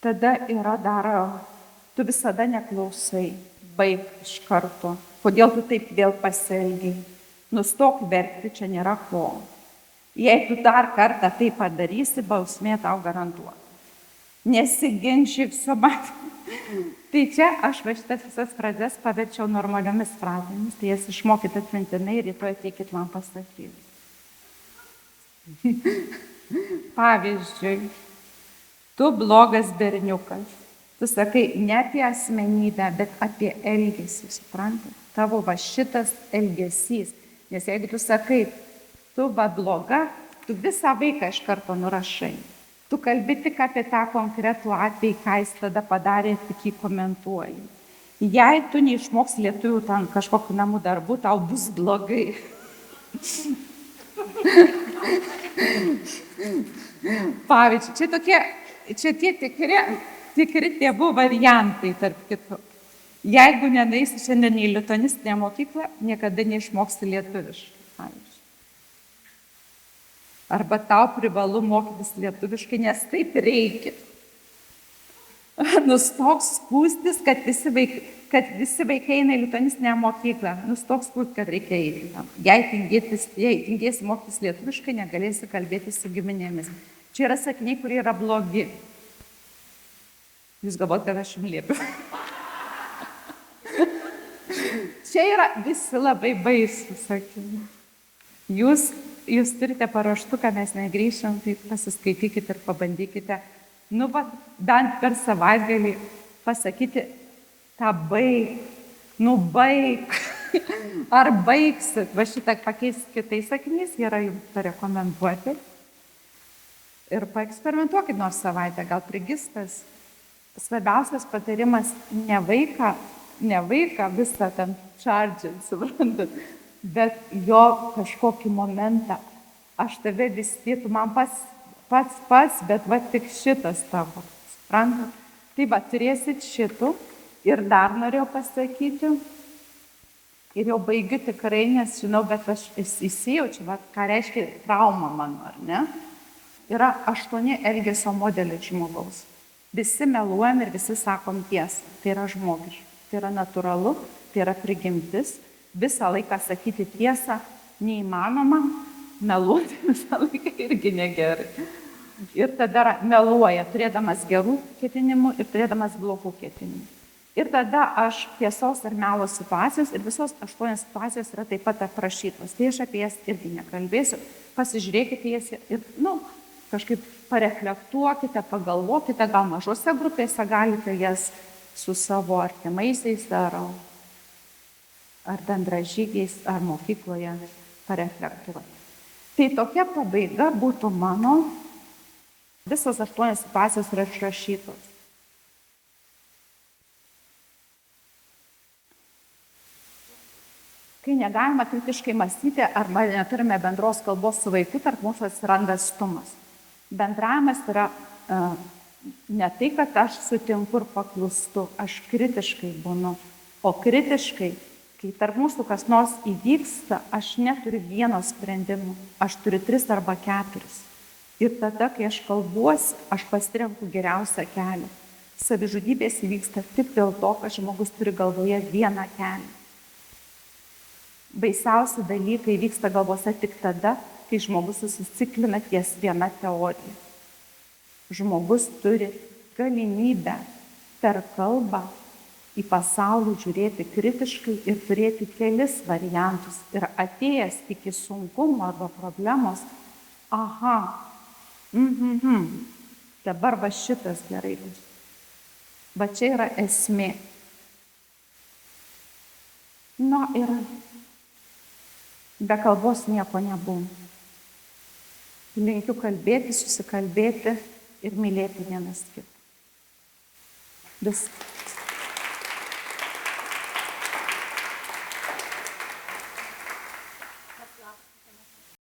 Tada yra dar, tu visada neklausai, baig iš karto, kodėl tu taip vėl pasielgiai, nustok verkti, čia nėra ko. Jei tu dar kartą tai padarysi, bausmė tau garantuota. Nesiginčyk su manim. Tai čia aš šitas visas frazes paverčiau normaliomis frazėmis, tai jas išmokit atmintinai ir rytoj ateikit man pasakyti. Pavyzdžiui, tu blogas berniukas. Tu sakai ne apie asmenybę, bet apie elgesį, suprantate? Tavo va šitas elgesys. Nes jeigu tu sakai, tu va bloga, tu visą vaiką iš karto nurašai. Tu kalbi tik apie tą konkretų atvejį, ką jis tada padarė, tik jį komentuoji. Jei tu neišmoksi lietuvių ten kažkokių namų darbų, tau bus blogai. Pavyzdžiui, čia tie tikri tėvų variantai, tarp kitų. Jeigu nenueisi šiandien į lituanistinę mokyklą, niekada neišmoksi lietuviškai. Arba tau privalu mokytis lietuviškai, nes taip reikia. Nustok skųstis, kad visi vaikai eina į lituanistinę mokyklą. Nustok skųstis, kad reikia eiti. Jei tingėsi mokytis lietuviškai, negalėsi kalbėti su giminėmis. Čia yra sakiniai, kurie yra blogi. Jūs galvojate, kad aš jums liepiu. Čia yra visi labai baisūs sakiniai. Jūs turite paruoštuką, mes negrįšim, tai pasiskaitykite ir pabandykite, bent per savaitgalį pasakyti tą baig, baig, ar baigsit, va šitą pakeisti kitais sakiniais, yra jums parekomenduoti. Ir paeksperimentuokit nors savaitę, gal prigistas. Svarbiausias patarimas ne vaiką visą ten čardžint, suprantat, bet jo kažkokį momentą, aš tave vis tiek, tu man pats, bet va tik šitas tavo, suprantat. Tai va, turėsit šitų ir dar norėjau pasakyti, ir jau baigiu tikrai, nes žinau, bet aš įsijaučiu, va, ką reiškia trauma mano, ar ne? Yra 8 elgesio modeliai žmogaus. Visi meluojam ir visi sakom tiesą. Tai yra žmogiška, tai yra natūralu, tai yra prigimtis. Visą laiką sakyti tiesą neįmanoma, meluoti visą laiką irgi negerai. Ir tada meluoja, turėdamas gerų ketinimų ir turėdamas blogų ketinimų. Ir tada aš tiesos ir melo situacijos, ir visos 8 situacijos yra taip pat aprašytos. Tai aš apie jas irgi nekalbėsiu. Pasižiūrėkite jas ir, kažkaip pareflektuokite, pagalvokite, gal mažose grupėse galite jas su savo artimaisiais ar bendražygiais ar mokykloje pareflektuoti. Tai tokia pabaiga būtų mano, visos 8 situacijos yra išrašytos. Kai negalima kritiškai mąstyti arba neturime bendros kalbos su vaiku, tarp mūsų atsiranda atstumas. Bendravimas yra ne tai, kad aš sutinku ir paklūstu, aš kritiškai būnu. O kritiškai, kai tarp mūsų kas nors įvyksta, aš neturiu vieno sprendimo, aš turiu 3 arba 4. Ir tada, kai aš kalbuosi, aš pasirenku geriausią kelią. Savižudybės įvyksta tik dėl to, kad žmogus turi galvoje vieną kelią. Baisiausi dalykai vyksta galvose tik tada, kai žmogus susiciklina ties viena teorija. Žmogus turi galimybę per kalbą į pasaulį žiūrėti kritiškai ir turėti kelis variantus. Ir atėjęs iki sunkumo arba problemos, dabar va šitas gerai. Va čia yra esmė. Ir be kalbos nieko nebūna. Linkiu kalbėti, susikalbėti ir mylėti vienas kitą. Viskas.